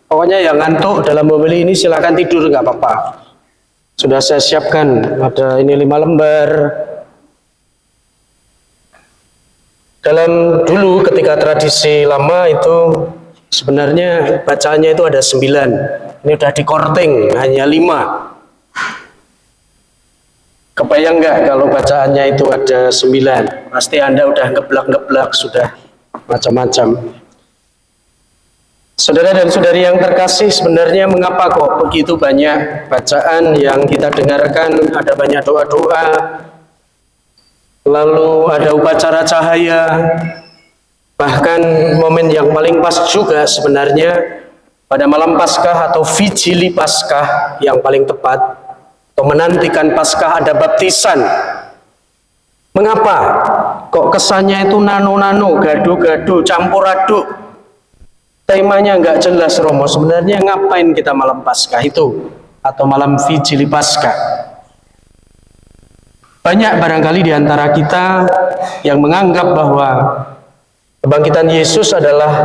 pokoknya yang ngantuk dalam homili ini silakan tidur, nggak apa-apa. Sudah saya siapkan, ada ini 5 lembar. Dalam dulu ketika tradisi lama itu sebenarnya bacaannya itu ada 9. Ini udah dikorting hanya 5. Kebayang nggak kalau bacaannya itu ada 9? Pasti Anda udah ngeblak-ngeblak, sudah macam-macam. Saudara dan saudari yang terkasih, sebenarnya mengapa kok begitu banyak bacaan yang kita dengarkan, ada banyak doa-doa, lalu ada upacara cahaya, bahkan momen yang paling pas juga sebenarnya pada malam Paskah atau vigili Paskah yang paling tepat, atau menantikan Paskah ada baptisan. Mengapa kok kesannya itu nano-nano, gaduh-gaduh, campur aduk, temanya nggak jelas, Romo? Sebenarnya ngapain kita malam Paskah itu atau malam vigili Paskah? Banyak barangkali di antara kita yang menganggap bahwa kebangkitan Yesus adalah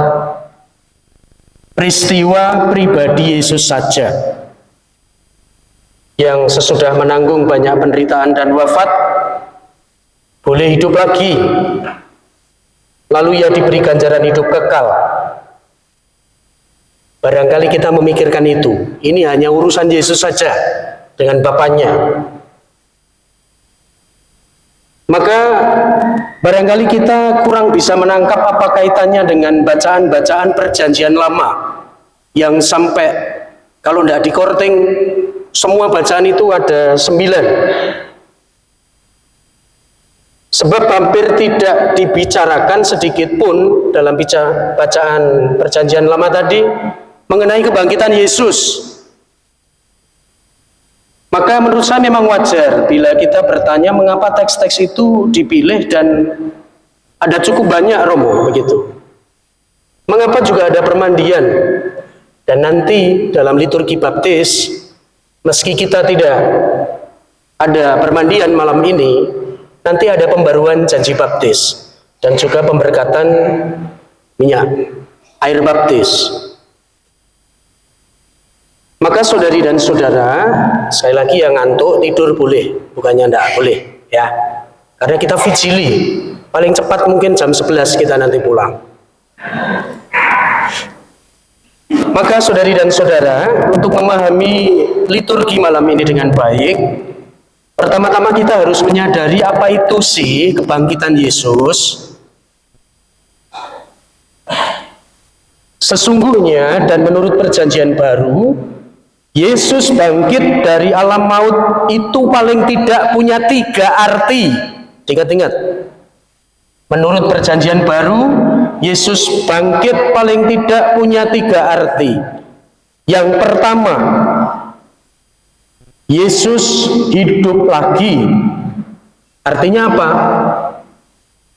peristiwa pribadi Yesus saja, yang sesudah menanggung banyak penderitaan dan wafat, boleh hidup lagi, lalu ia diberi ganjaran hidup kekal. Barangkali kita memikirkan itu, ini hanya urusan Yesus saja dengan Bapaknya. Maka barangkali kita kurang bisa menangkap apa kaitannya dengan bacaan-bacaan perjanjian lama yang sampai kalau tidak dikorting semua bacaan itu ada 9. Sebab hampir tidak dibicarakan sedikit pun dalam bacaan perjanjian lama tadi mengenai kebangkitan Yesus. Maka menurut saya memang wajar bila kita bertanya mengapa teks-teks itu dipilih, dan ada cukup banyak, Romo, begitu. Mengapa juga ada permandian, dan nanti dalam liturgi baptis, meski kita tidak ada permandian malam ini, nanti ada pembaruan janji baptis dan juga pemberkatan minyak air baptis. Maka saudari dan saudara, sekali lagi yang ngantuk tidur boleh, bukannya enggak boleh, ya. Karena kita vigili, paling cepat mungkin jam 11 kita nanti pulang. Maka saudari dan saudara, untuk memahami liturgi malam ini dengan baik, pertama-tama kita harus menyadari apa itu sih kebangkitan Yesus. Sesungguhnya dan menurut perjanjian baru, Yesus bangkit dari alam maut itu paling tidak punya 3 arti. Ingat-ingat. Menurut perjanjian baru, Yesus bangkit paling tidak punya 3 arti. Yang pertama, Yesus hidup lagi. Artinya apa?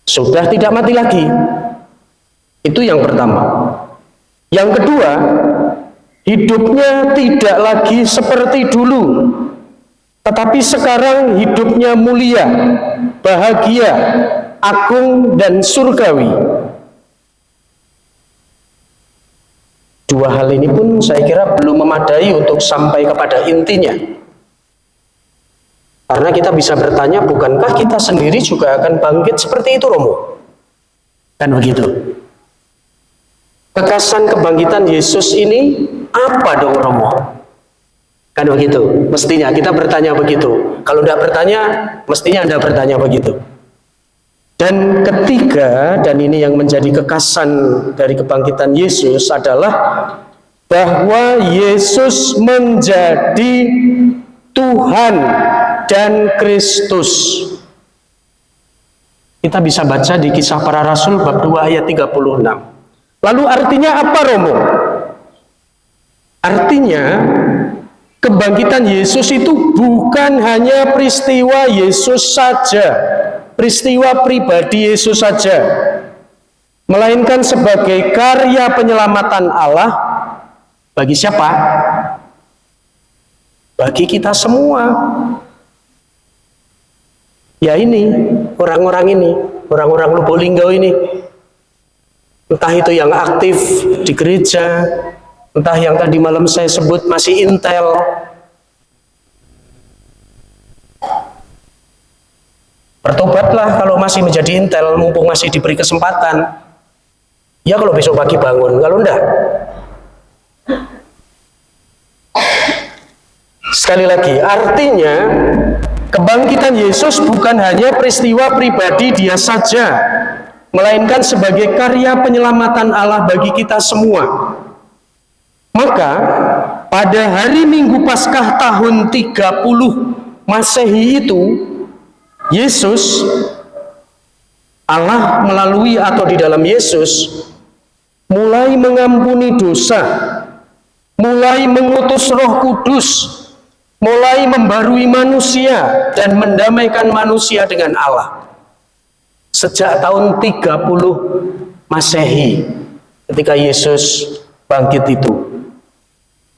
Sudah tidak mati lagi. Itu yang pertama. Yang kedua, hidupnya tidak lagi seperti dulu, tetapi sekarang hidupnya mulia, bahagia, agung, dan surgawi. Dua hal ini pun saya kira belum memadai untuk sampai kepada intinya. Karena kita bisa bertanya, bukankah kita sendiri juga akan bangkit seperti itu, Romo? Kan begitu. kekasan kebangkitan Yesus ini apa dong Romo? Kan begitu, mestinya kita bertanya begitu. Kalau tidak bertanya, mestinya Anda bertanya begitu. Dan ketiga, dan ini yang menjadi kekasan dari kebangkitan Yesus adalah bahwa Yesus menjadi Tuhan dan Kristus. Kita bisa baca di Kisah Para Rasul bab 2 ayat 36. Lalu artinya apa Romo? Artinya kebangkitan Yesus itu bukan hanya peristiwa Yesus saja, peristiwa pribadi Yesus saja, melainkan sebagai karya penyelamatan Allah bagi siapa? Bagi kita semua. Ya ini, orang-orang ini, orang-orang Lubuk ini, entah itu yang aktif di gereja, entah yang tadi malam saya sebut masih intel, bertobatlah kalau masih menjadi intel, mumpung masih diberi kesempatan. Ya kalau besok pagi bangun, kalau enggak. Sekali lagi, artinya kebangkitan Yesus bukan hanya peristiwa pribadi dia saja, melainkan sebagai karya penyelamatan Allah bagi kita semua. Maka pada hari Minggu Paskah tahun 30 Masehi itu, Yesus, Allah melalui atau di dalam Yesus mulai mengampuni dosa, mulai mengutus Roh Kudus, mulai membarui manusia dan mendamaikan manusia dengan Allah. Sejak tahun 30 Masehi ketika Yesus bangkit itu,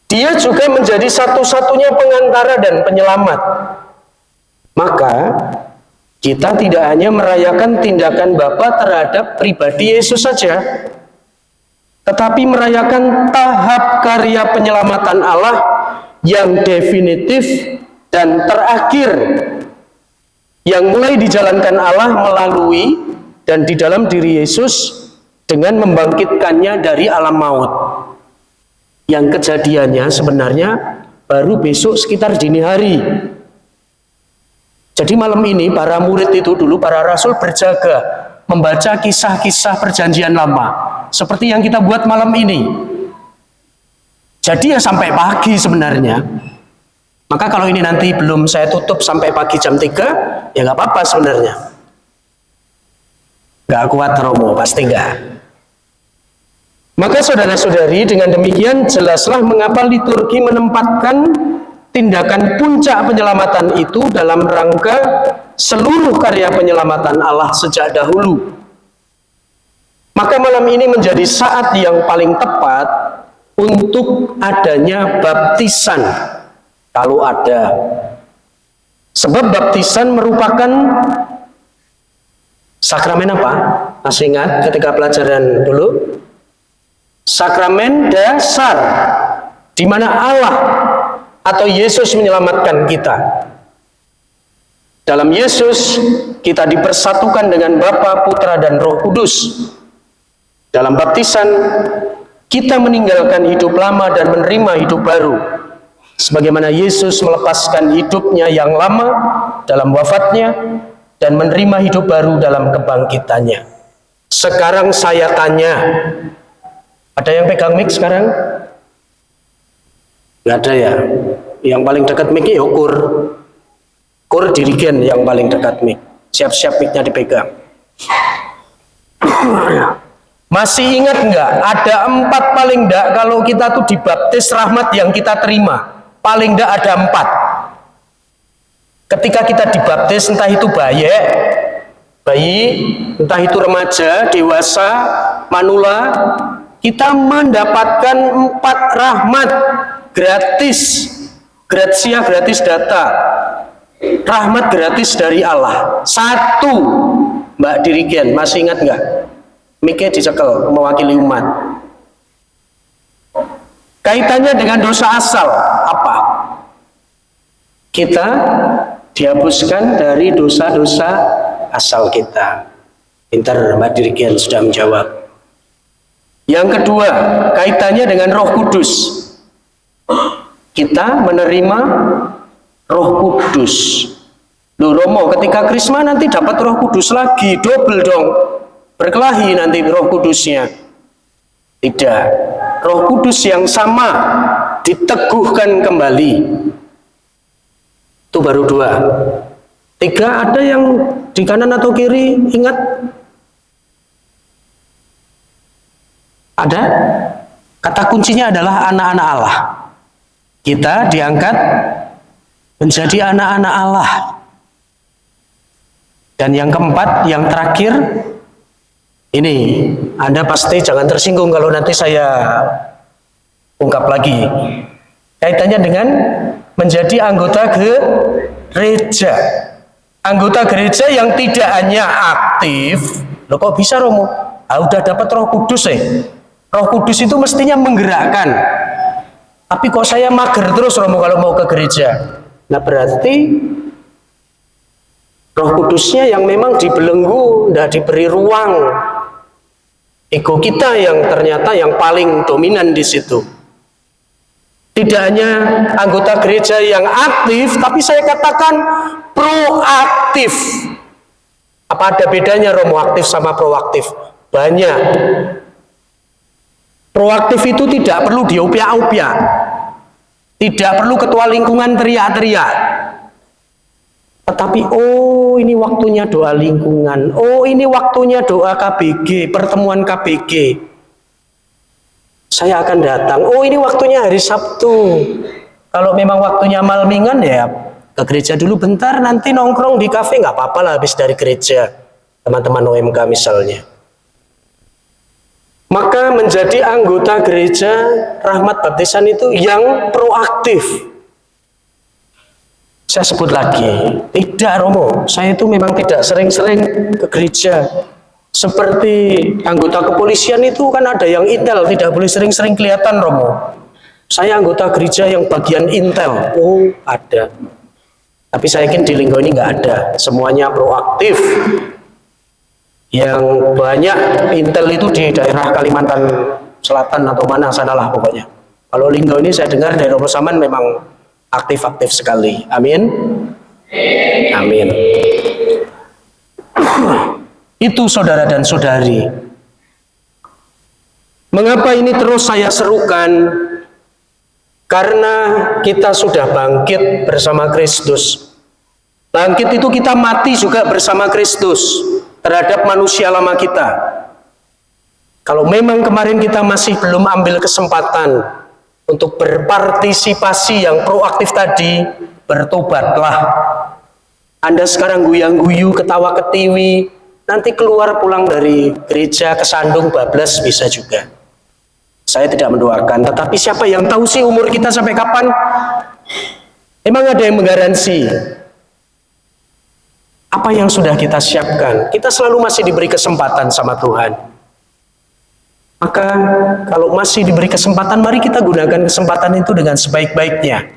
dia juga menjadi satu-satunya pengantara dan penyelamat. Maka kita tidak hanya merayakan tindakan Bapa terhadap pribadi Yesus saja, tetapi merayakan tahap karya penyelamatan Allah yang definitif dan terakhir, yang mulai dijalankan Allah melalui dan di dalam diri Yesus dengan membangkitkannya dari alam maut, yang kejadiannya sebenarnya baru besok sekitar dini hari. Jadi malam ini para murid itu dulu, para rasul berjaga membaca kisah-kisah perjanjian lama seperti yang kita buat malam ini. Jadi ya sampai pagi sebenarnya. Maka kalau ini nanti belum saya tutup sampai pagi jam 3, ya nggak apa-apa sebenarnya. Nggak kuat Romo, pasti nggak. Maka saudara-saudari, dengan demikian jelaslah mengapa liturgi menempatkan tindakan puncak penyelamatan itu dalam rangka seluruh karya penyelamatan Allah sejak dahulu. Maka malam ini menjadi saat yang paling tepat untuk adanya baptisan, kalau ada. Sebab baptisan merupakan sakramen apa? Masih ingat ketika pelajaran dulu? Sakramen dasar, di mana Allah atau Yesus menyelamatkan kita. Dalam Yesus kita dipersatukan dengan Bapa, Putra, dan Roh Kudus. Dalam baptisan kita meninggalkan hidup lama dan menerima hidup baru, sebagaimana Yesus melepaskan hidupnya yang lama dalam wafatnya dan menerima hidup baru dalam kebangkitannya. Sekarang saya tanya, ada yang pegang mic sekarang? Nggak ada ya? Yang paling dekat mic ya Kur dirigen yang paling dekat mic. Siap-siap mic-nya dipegang. Masih ingat nggak? Ada 4 paling nggak kalau kita tuh dibaptis rahmat yang kita terima. Paling nggak ada 4. Ketika kita dibaptis, entah itu bayi, entah itu remaja, dewasa, manula, kita mendapatkan 4 rahmat gratis, gratia, gratis data, rahmat gratis dari Allah. 1, Mbak Dirigen, masih ingat nggak? Miknya dicekel, mewakili umat. Kaitannya dengan dosa asal apa? Kita dihapuskan dari dosa-dosa asal kita. Pintar Mbak Dirigen sudah menjawab. Yang kedua, kaitannya dengan Roh Kudus. Kita menerima Roh Kudus. Loh Romo, ketika Krisma nanti dapat Roh Kudus lagi, double dong. Berkelahi nanti Roh Kudusnya. Tidak. Roh Kudus yang sama diteguhkan kembali. Itu baru 2. 3, ada yang di kanan atau kiri, ingat? Ada? Kata kuncinya adalah anak-anak Allah. Kita diangkat menjadi anak-anak Allah. Dan yang keempat, yang terakhir, ini Anda pasti jangan tersinggung kalau nanti saya ungkap lagi. Kaitannya dengan menjadi anggota gereja. Anggota gereja yang tidak hanya aktif. Loh kok bisa Romo? Udah dapat Roh Kudus Roh Kudus itu mestinya menggerakkan. Tapi kok saya mager terus Romo kalau mau ke gereja? Nah berarti Roh Kudusnya yang memang dibelenggu, tidak diberi ruang. Ego kita yang ternyata yang paling dominan di situ. Tidak hanya anggota gereja yang aktif, tapi saya katakan proaktif. Apa ada bedanya Romo aktif sama proaktif? Banyak. Proaktif itu tidak perlu diupiak-upiak. Tidak perlu ketua lingkungan teriak-teriak. Tetapi oh ini waktunya doa lingkungan. Oh ini waktunya doa KBG, pertemuan KBG. Saya akan datang. Oh ini waktunya hari Sabtu. Kalau memang waktunya malmingan ya ke gereja dulu bentar, nanti nongkrong di kafe nggak apa-apa lah habis dari gereja. Teman-teman OMK misalnya. Maka menjadi anggota gereja Rahmat Baptisan itu yang proaktif. Saya sebut lagi, tidak Romo, saya itu memang tidak sering-sering ke gereja. Seperti anggota kepolisian itu kan ada yang intel, tidak boleh sering-sering kelihatan Romo. Saya anggota gereja yang bagian intel. Oh ada. Tapi saya yakin di Linggo ini nggak ada. Semuanya proaktif. Yang banyak intel itu di daerah Kalimantan Selatan atau mana sanalah pokoknya. Kalau Linggo ini saya dengar dari Romo Saman memang aktif-aktif sekali. Amin. Amin. Itu saudara dan saudari. Mengapa ini terus saya serukan? Karena kita sudah bangkit bersama Kristus. Bangkit itu kita mati juga bersama Kristus terhadap manusia lama kita. Kalau memang kemarin kita masih belum ambil kesempatan untuk berpartisipasi yang proaktif tadi, bertobatlah. Anda sekarang guyang-guyu, ketawa ketiwi, nanti keluar pulang dari gereja kesandung bablas bisa juga. Saya tidak mendoakan, tetapi siapa yang tahu sih umur kita sampai kapan? Emang ada yang menggaransi? Apa yang sudah kita siapkan? Kita selalu masih diberi kesempatan sama Tuhan. Maka kalau masih diberi kesempatan, mari kita gunakan kesempatan itu dengan sebaik-baiknya.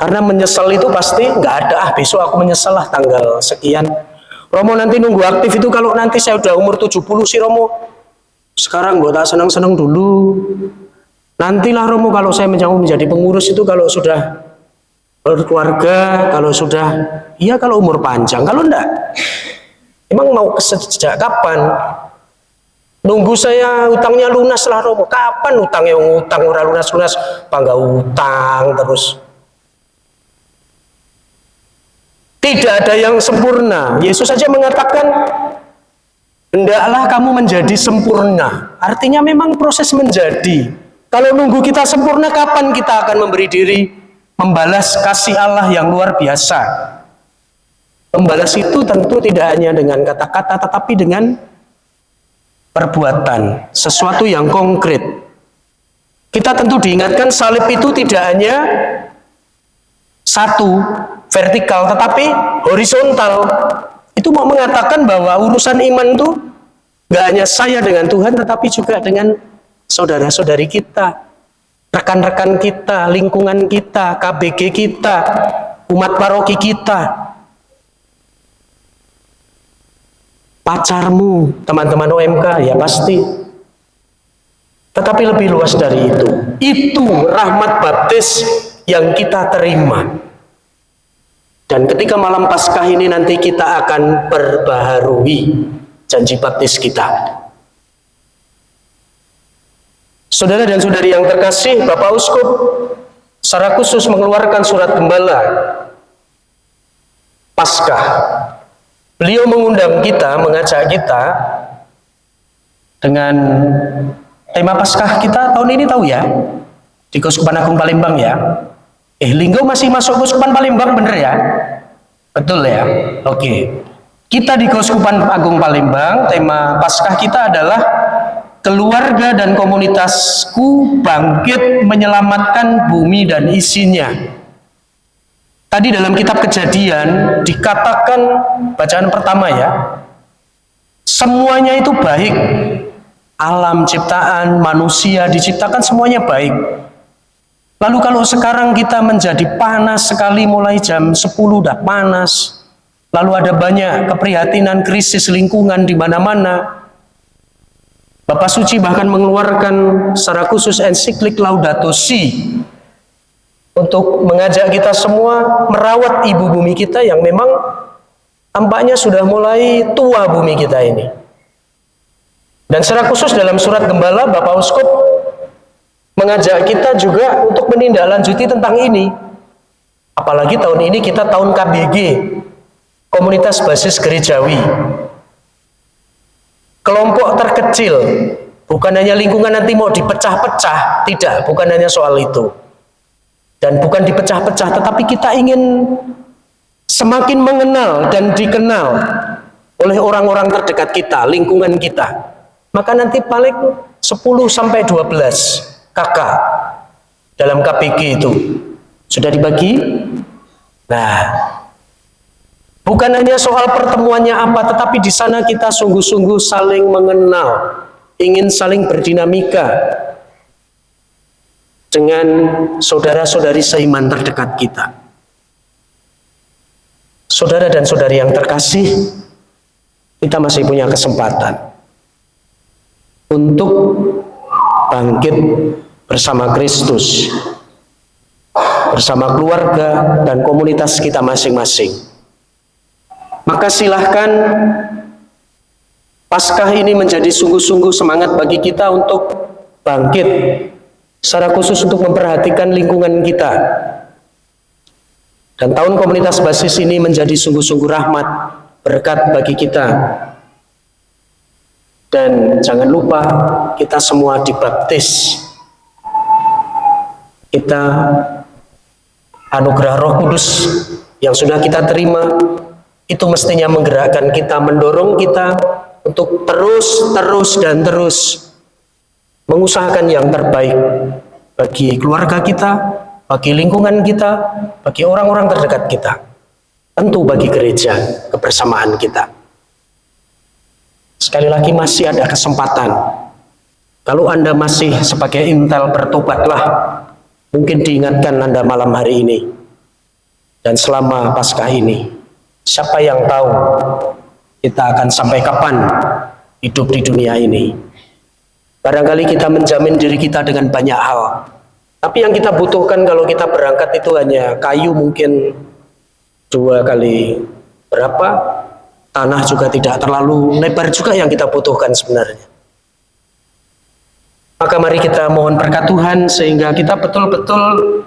Karena menyesal itu pasti nggak ada, besok aku menyesal lah tanggal sekian. Romo nanti nunggu aktif itu kalau nanti saya udah umur 70 sih Romo. Sekarang gue tak senang-senang dulu. Nantilah Romo kalau saya menjadi pengurus itu kalau sudah berkeluarga, kalau sudah, iya kalau umur panjang, kalau enggak. Emang mau sejak kapan? Nunggu saya utangnya lunas lah Romo. Kapan utangnya utang orang lunas-lunas? Bangga utang terus. Tidak ada yang sempurna. Yesus saja mengatakan, hendaklah kamu menjadi sempurna. Artinya memang proses menjadi. Kalau nunggu kita sempurna, kapan kita akan memberi diri membalas kasih Allah yang luar biasa? Membalas itu tentu tidak hanya dengan kata-kata, tetapi dengan perbuatan. Sesuatu yang konkret. Kita tentu diingatkan salib itu tidak hanya satu, vertikal, tetapi horizontal. Itu mau mengatakan bahwa urusan iman itu gak hanya saya dengan Tuhan, tetapi juga dengan saudara-saudari kita, rekan-rekan kita, lingkungan kita, KBG kita, umat paroki kita, pacarmu, teman-teman OMK, ya pasti. Tetapi lebih luas dari itu rahmat baptis yang kita terima. Dan ketika malam Paskah ini nanti kita akan perbaharui janji baptis kita. Saudara dan saudari yang terkasih, Bapak Uskup secara khusus mengeluarkan surat gembala Paskah. Beliau mengundang kita, mengajak kita dengan tema Paskah kita tahun ini, tahu ya, di Keuskupan Agung Palembang ya. Linggo masih masuk Keuskupan Palembang, bener ya? Betul ya? Oke. Kita di Keuskupan Agung Palembang, tema Paskah kita adalah keluarga dan komunitasku bangkit menyelamatkan bumi dan isinya. Tadi dalam kitab Kejadian dikatakan, bacaan pertama ya, semuanya itu baik. Alam ciptaan, manusia diciptakan semuanya baik. Lalu kalau sekarang kita menjadi panas sekali, mulai jam 10 udah panas. Lalu ada banyak keprihatinan, krisis lingkungan di mana-mana. Bapak Suci bahkan mengeluarkan secara khusus ensiklik Laudato Si untuk mengajak kita semua merawat ibu bumi kita yang memang tampaknya sudah mulai tua bumi kita ini. Dan secara khusus dalam surat gembala Bapak Uskup mengajak kita juga untuk menindaklanjuti tentang ini. Apalagi tahun ini kita tahun KBG, Komunitas Basis Gerejawi. Kelompok terkecil, bukan hanya lingkungan nanti mau dipecah-pecah, tidak, bukan hanya soal itu. Dan bukan dipecah-pecah, tetapi kita ingin semakin mengenal dan dikenal oleh orang-orang terdekat kita, lingkungan kita. Maka nanti paling 10 sampai 12 kakak dalam KPG itu sudah dibagi. Nah, bukan hanya soal pertemuannya apa, tetapi di sana kita sungguh-sungguh saling mengenal, ingin saling berdinamika dengan saudara-saudari seiman terdekat kita. Saudara dan saudari yang terkasih, kita masih punya kesempatan untuk bangkit bersama Kristus, bersama keluarga dan komunitas kita masing-masing. Maka silahkan Paskah ini menjadi sungguh-sungguh semangat bagi kita untuk bangkit, secara khusus untuk memperhatikan lingkungan kita. Dan tahun komunitas basis ini menjadi sungguh-sungguh rahmat, berkat bagi kita. Dan jangan lupa kita semua dibaptis. Kita anugerah Roh Kudus yang sudah kita terima, itu mestinya menggerakkan kita, mendorong kita untuk terus mengusahakan yang terbaik bagi keluarga kita, bagi lingkungan kita, bagi orang-orang terdekat kita, tentu bagi gereja, kebersamaan kita. Sekali lagi masih ada kesempatan. Kalau Anda masih sebagai intel, bertobatlah. Mungkin diingatkan Anda malam hari ini dan selama Paskah ini. Siapa yang tahu kita akan sampai kapan hidup di dunia ini. Barangkali kita menjamin diri kita dengan banyak hal. Tapi yang kita butuhkan kalau kita berangkat itu hanya kayu, mungkin 2 kali berapa. Tanah juga tidak terlalu lebar juga yang kita butuhkan sebenarnya. Maka mari kita mohon berkat Tuhan sehingga kita betul-betul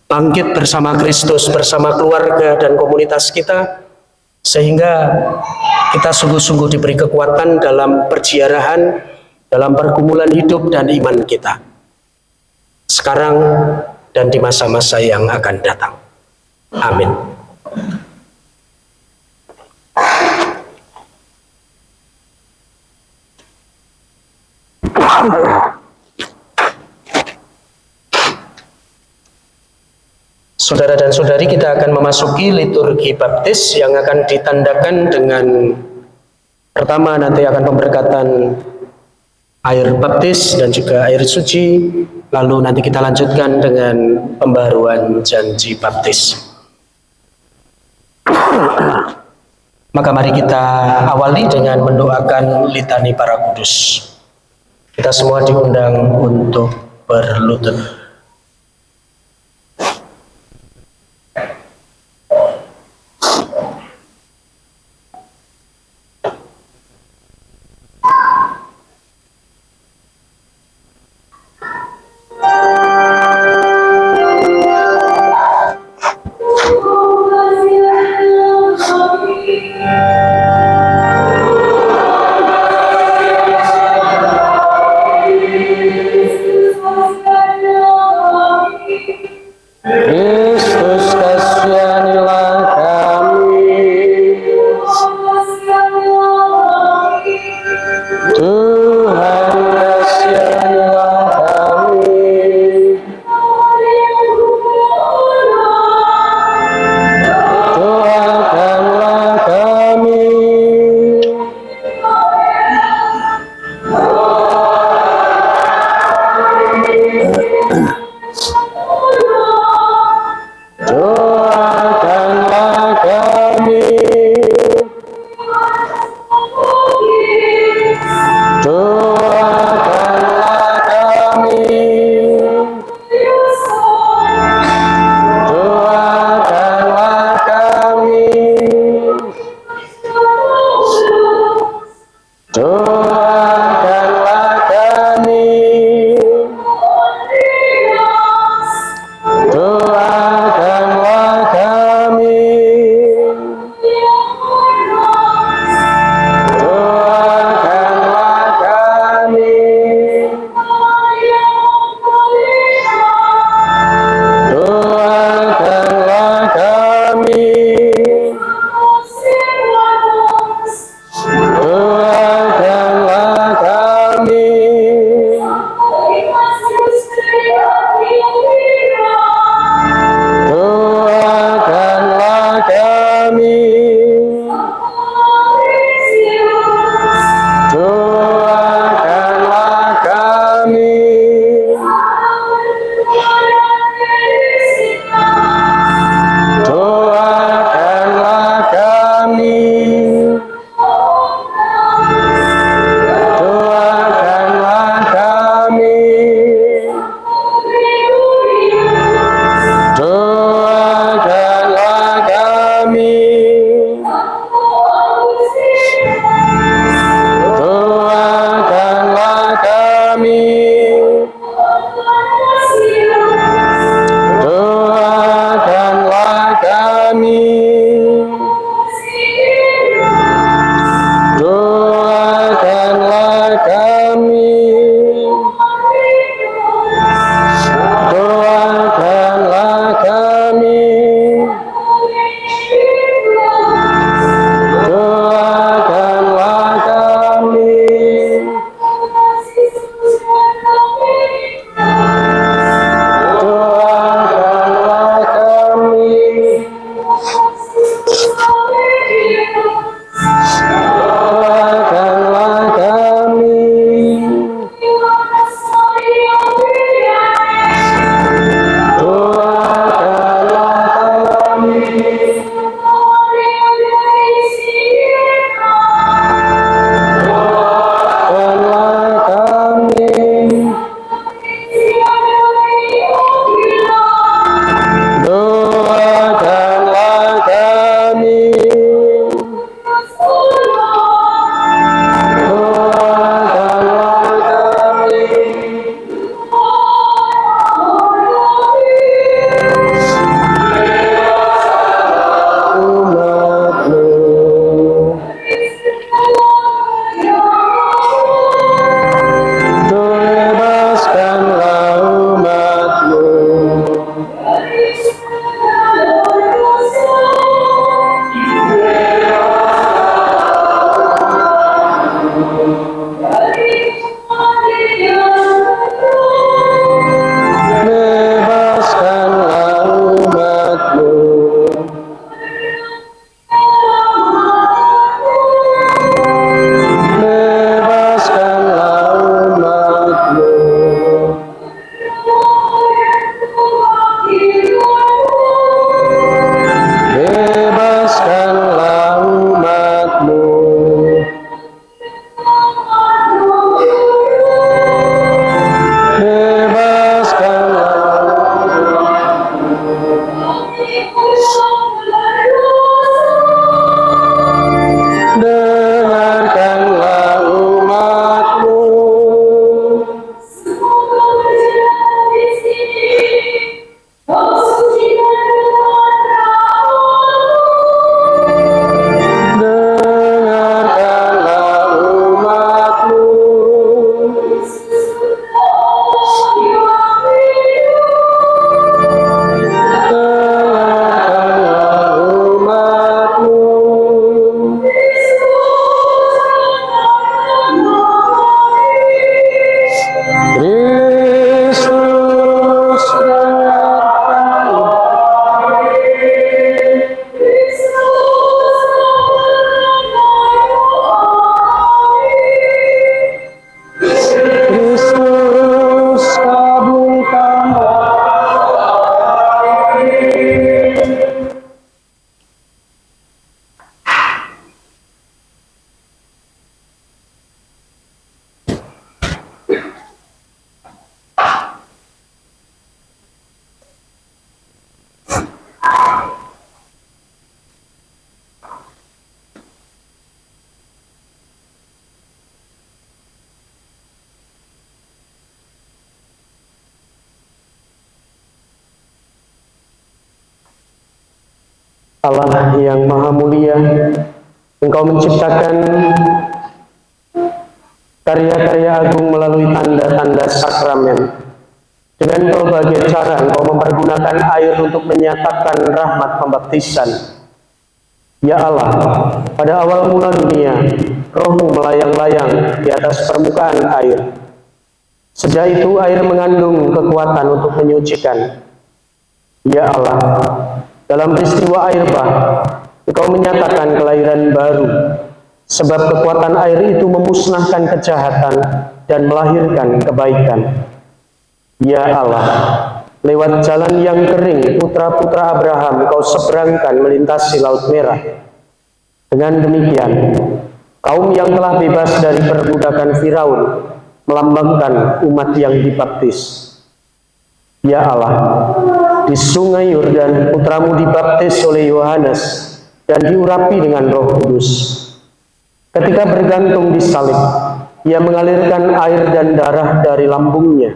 bangkit bersama Kristus, bersama keluarga dan komunitas kita, sehingga kita sungguh-sungguh diberi kekuatan dalam perziarahan, dalam pergumulan hidup dan iman kita, sekarang dan di masa-masa yang akan datang. Amin. Saudara dan saudari, kita akan memasuki liturgi baptis yang akan ditandakan dengan pertama nanti akan pemberkatan air baptis dan juga air suci, lalu nanti kita lanjutkan dengan pembaruan janji baptis. Maka mari kita awali dengan mendoakan litani para kudus. Kita semua diundang untuk berlutut. Amen. Allah yang maha mulia, Engkau menciptakan karya-karya agung melalui tanda-tanda sakramen. Dengan berbagai cara Engkau mempergunakan air untuk menyatakan rahmat pembaptisan. Ya Allah, pada awal mula dunia, Roh-Mu melayang-layang di atas permukaan air. Sejak itu air mengandung kekuatan untuk menyucikan. Ya Allah, dalam peristiwa air bah, Engkau menyatakan kelahiran baru, sebab kekuatan air itu memusnahkan kejahatan dan melahirkan kebaikan. Ya Allah, lewat jalan yang kering, putra-putra Abraham Engkau seberangkan melintasi Laut Merah. Dengan demikian, kaum yang telah bebas dari perbudakan Firaun melambangkan umat yang dibaptis. Ya Allah, di sungai Yordan putramu dibaptis oleh Yohanes dan diurapi dengan Roh Kudus. Ketika bergantung di salib, ia mengalirkan air dan darah dari lambungnya.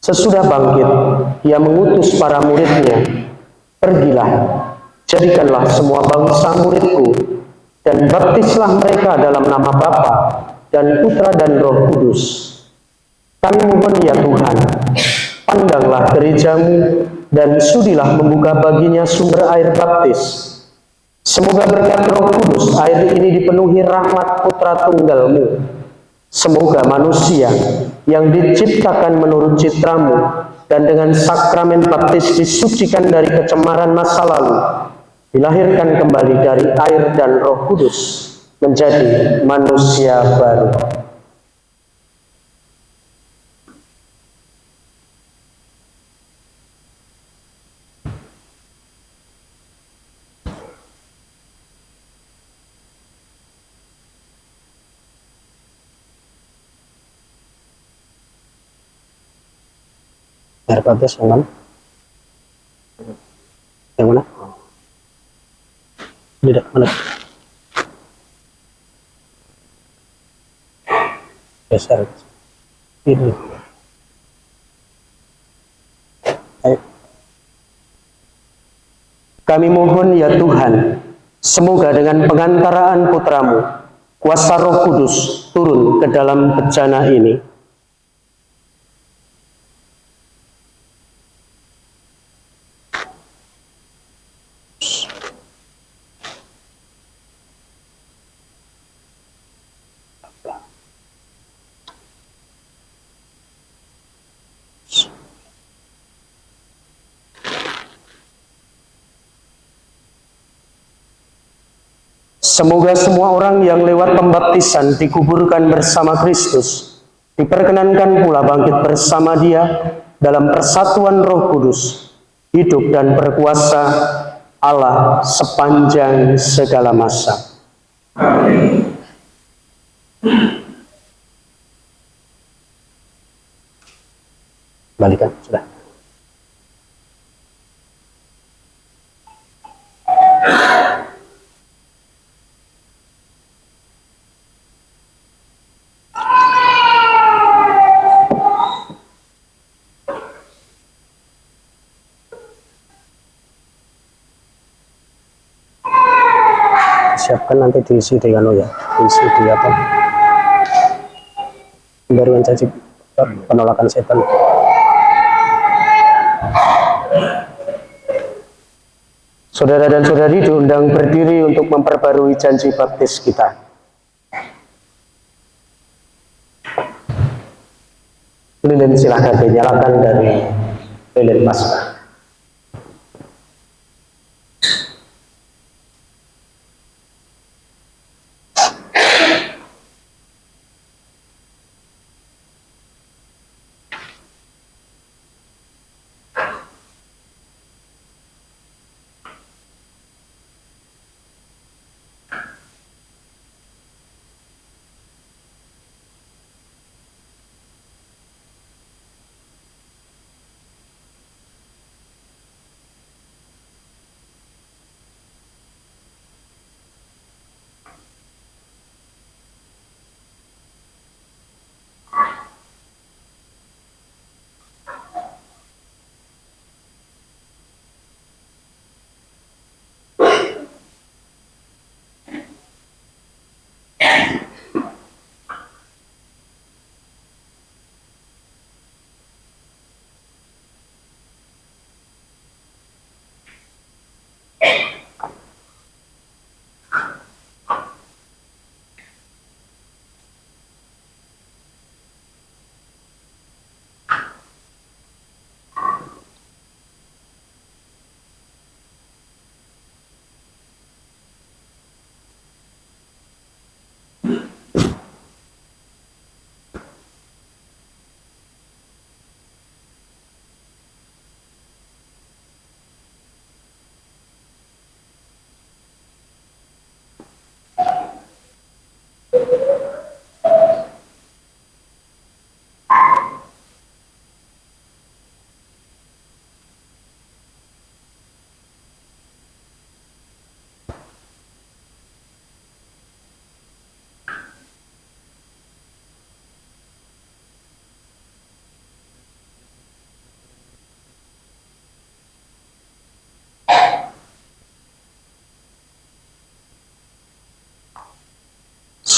Sesudah bangkit, ia mengutus para muridnya, "Pergilah, jadikanlah semua bangsa muridku, dan baptislah mereka dalam nama Bapa dan Putra dan Roh Kudus. Kami mohon ya Tuhan, pandanglah gerejamu dan sudilah membuka baginya sumber air baptis. Semoga berkat Roh Kudus air ini dipenuhi rahmat Putra Tunggal-Mu. Semoga manusia yang diciptakan menurut citramu dan dengan sakramen baptis disucikan dari kecemaran masa lalu, dilahirkan kembali dari air dan Roh Kudus menjadi manusia baru." Air baptis yang mana? Yang mana? Tidak, mana? Geser. Ini. Ayo. Kami mohon ya Tuhan, semoga dengan pengantaraan putramu, kuasa Roh Kudus turun ke dalam bejana ini. Semoga semua orang yang lewat pembaptisan dikuburkan bersama Kristus, diperkenankan pula bangkit bersama Dia dalam persatuan Roh Kudus, hidup dan berkuasa Allah sepanjang segala masa. Amin. Balikan, sudah. Siapkan nanti diisi dengan diisi di apa? Pemberian janji penolakan setan. Saudara dan saudari diundang berdiri untuk memperbarui janji baptis kita. Lilin silahkan dinyalakan dari lilin Paskah.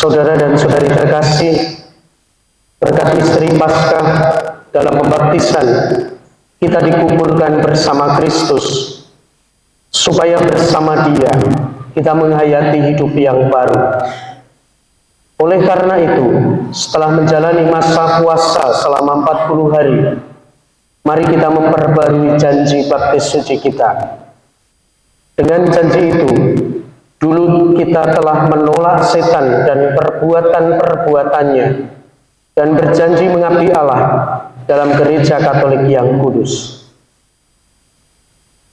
Saudara dan saudari terkasih, berkat misteri Paskah dalam pembaptisan, kita dikumpulkan bersama Kristus, supaya bersama Dia kita menghayati hidup yang baru. Oleh karena itu, setelah menjalani masa puasa selama 40 hari, mari kita memperbarui janji baptis suci kita. Dengan janji itu, dulu kita telah menolak setan dan perbuatan-perbuatannya, dan berjanji mengabdi Allah dalam gereja Katolik yang kudus.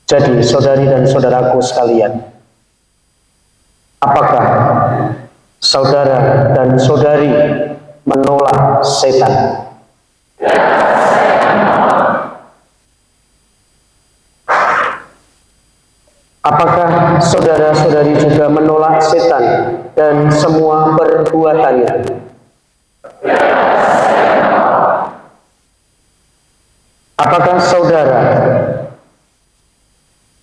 Jadi, saudari dan saudaraku sekalian, apakah saudara dan saudari menolak setan? Apakah saudara-saudari juga menolak setan dan semua perbuatannya? Apakah saudara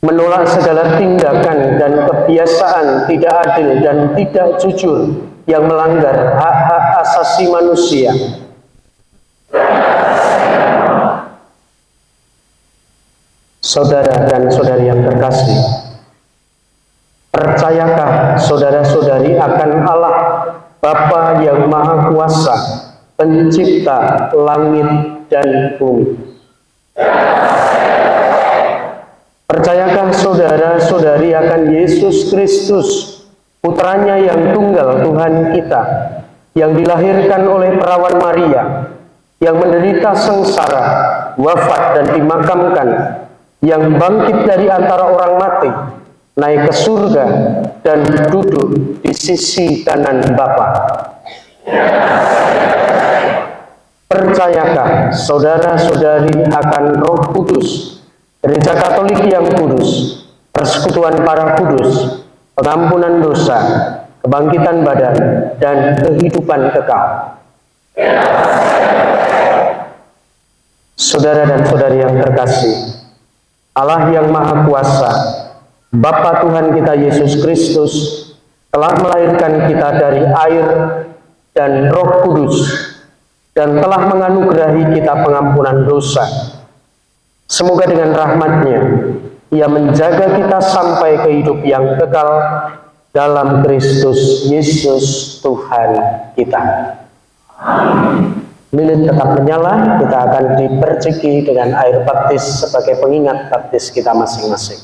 menolak segala tindakan dan kebiasaan tidak adil dan tidak jujur yang melanggar hak-hak asasi manusia? Saudara dan saudari yang terkasih, percayakah saudara-saudari akan Allah Bapa yang Maha Kuasa, pencipta langit dan bumi? Percayakah saudara-saudari akan Yesus Kristus, putranya yang tunggal Tuhan kita, yang dilahirkan oleh perawan Maria, yang menderita sengsara, wafat dan dimakamkan, yang bangkit dari antara orang mati, naik ke surga, dan duduk di sisi kanan Bapa? Percayakah saudara-saudari akan Roh Kudus, Gereja Katolik yang kudus, persekutuan para kudus, pengampunan dosa, kebangkitan badan, dan kehidupan kekal? Saudara dan saudari yang terkasih, Allah yang Maha Kuasa, Bapa Tuhan kita Yesus Kristus, telah melahirkan kita dari air dan Roh Kudus, dan telah menganugerahi kita pengampunan dosa. Semoga dengan rahmat-Nya, Ia menjaga kita sampai ke hidup yang kekal dalam Kristus Yesus Tuhan kita. Lilin tetap menyala, kita akan diperciki dengan air baptis sebagai pengingat baptis kita masing-masing.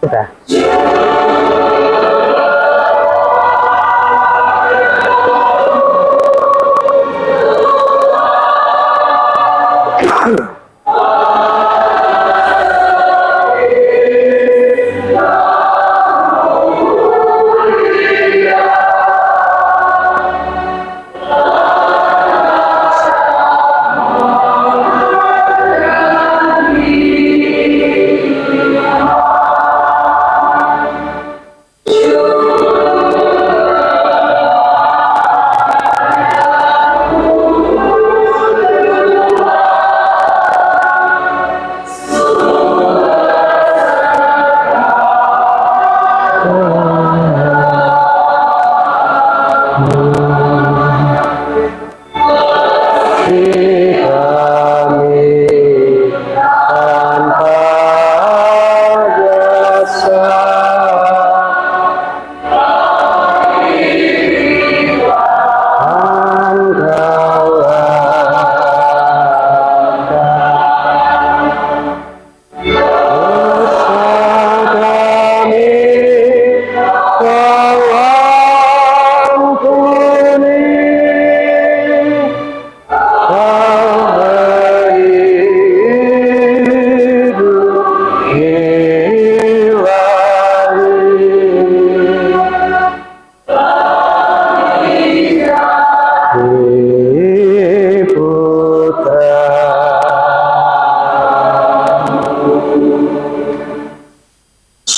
Sudah.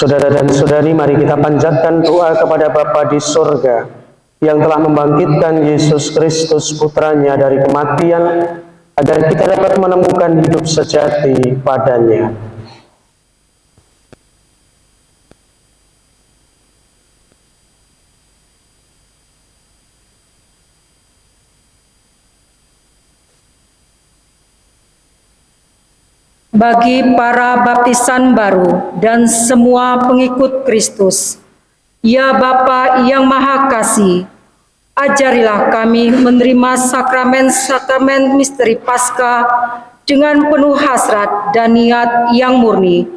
Saudara dan saudari, mari kita panjatkan doa kepada Bapa di surga yang telah membangkitkan Yesus Kristus putranya dari kematian, agar kita dapat menemukan hidup sejati padanya. Bagi para baptisan baru dan semua pengikut Kristus, ya Bapa yang Maha Kasih, ajarilah kami menerima sakramen-sakramen misteri Paskah dengan penuh hasrat dan niat yang murni,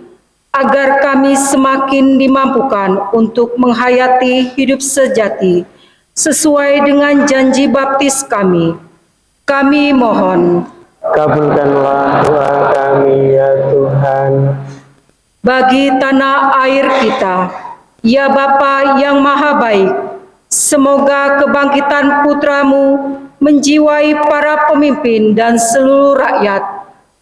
agar kami semakin dimampukan untuk menghayati hidup sejati sesuai dengan janji baptis kami. Kami mohon, kabulkanlah doa kami ya Tuhan. bagi tanah air kita, ya Bapa yang Maha Baik, semoga kebangkitan putra-Mu menjiwai para pemimpin dan seluruh rakyat,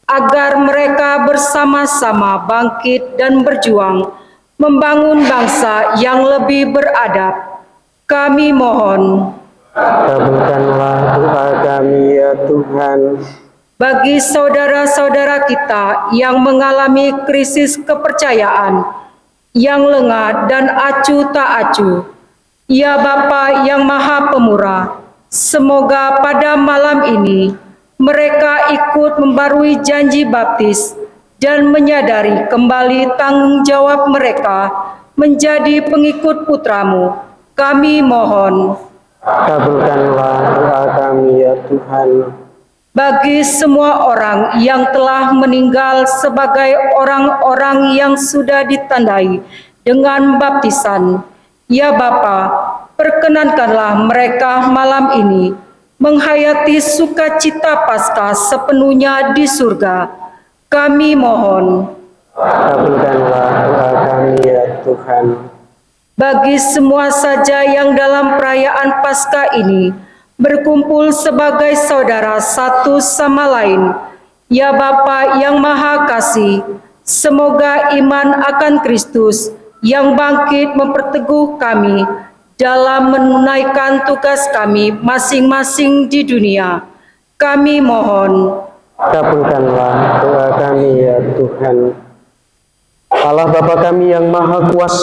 agar mereka bersama-sama bangkit dan berjuang membangun bangsa yang lebih beradab. Kami mohon, Kabulkanlah doa kami ya Tuhan. bagi saudara-saudara kita yang mengalami krisis kepercayaan, yang lengah dan acuh tak acuh, ya Bapa yang Maha Pemurah, semoga pada malam ini mereka ikut membarui janji baptis dan menyadari kembali tanggung jawab mereka menjadi pengikut putra-Mu. Kami mohon, Kabulkanlah doa kami ya Tuhan. bagi semua orang yang telah meninggal sebagai orang-orang yang sudah ditandai dengan baptisan, ya Bapa, perkenankanlah mereka malam ini menghayati sukacita Paskah sepenuhnya di surga. Kami mohon, Kabulkanlah doa kami ya Tuhan. bagi semua saja yang dalam perayaan Paskah ini berkumpul sebagai saudara satu sama lain, ya Bapa yang Maha Kasih, semoga iman akan Kristus yang bangkit memperteguh kami dalam menunaikan tugas kami masing-masing di dunia. Kami mohon, Kabulkanlah doa kami ya Tuhan. Allah Bapa kami yang Maha Kuasa,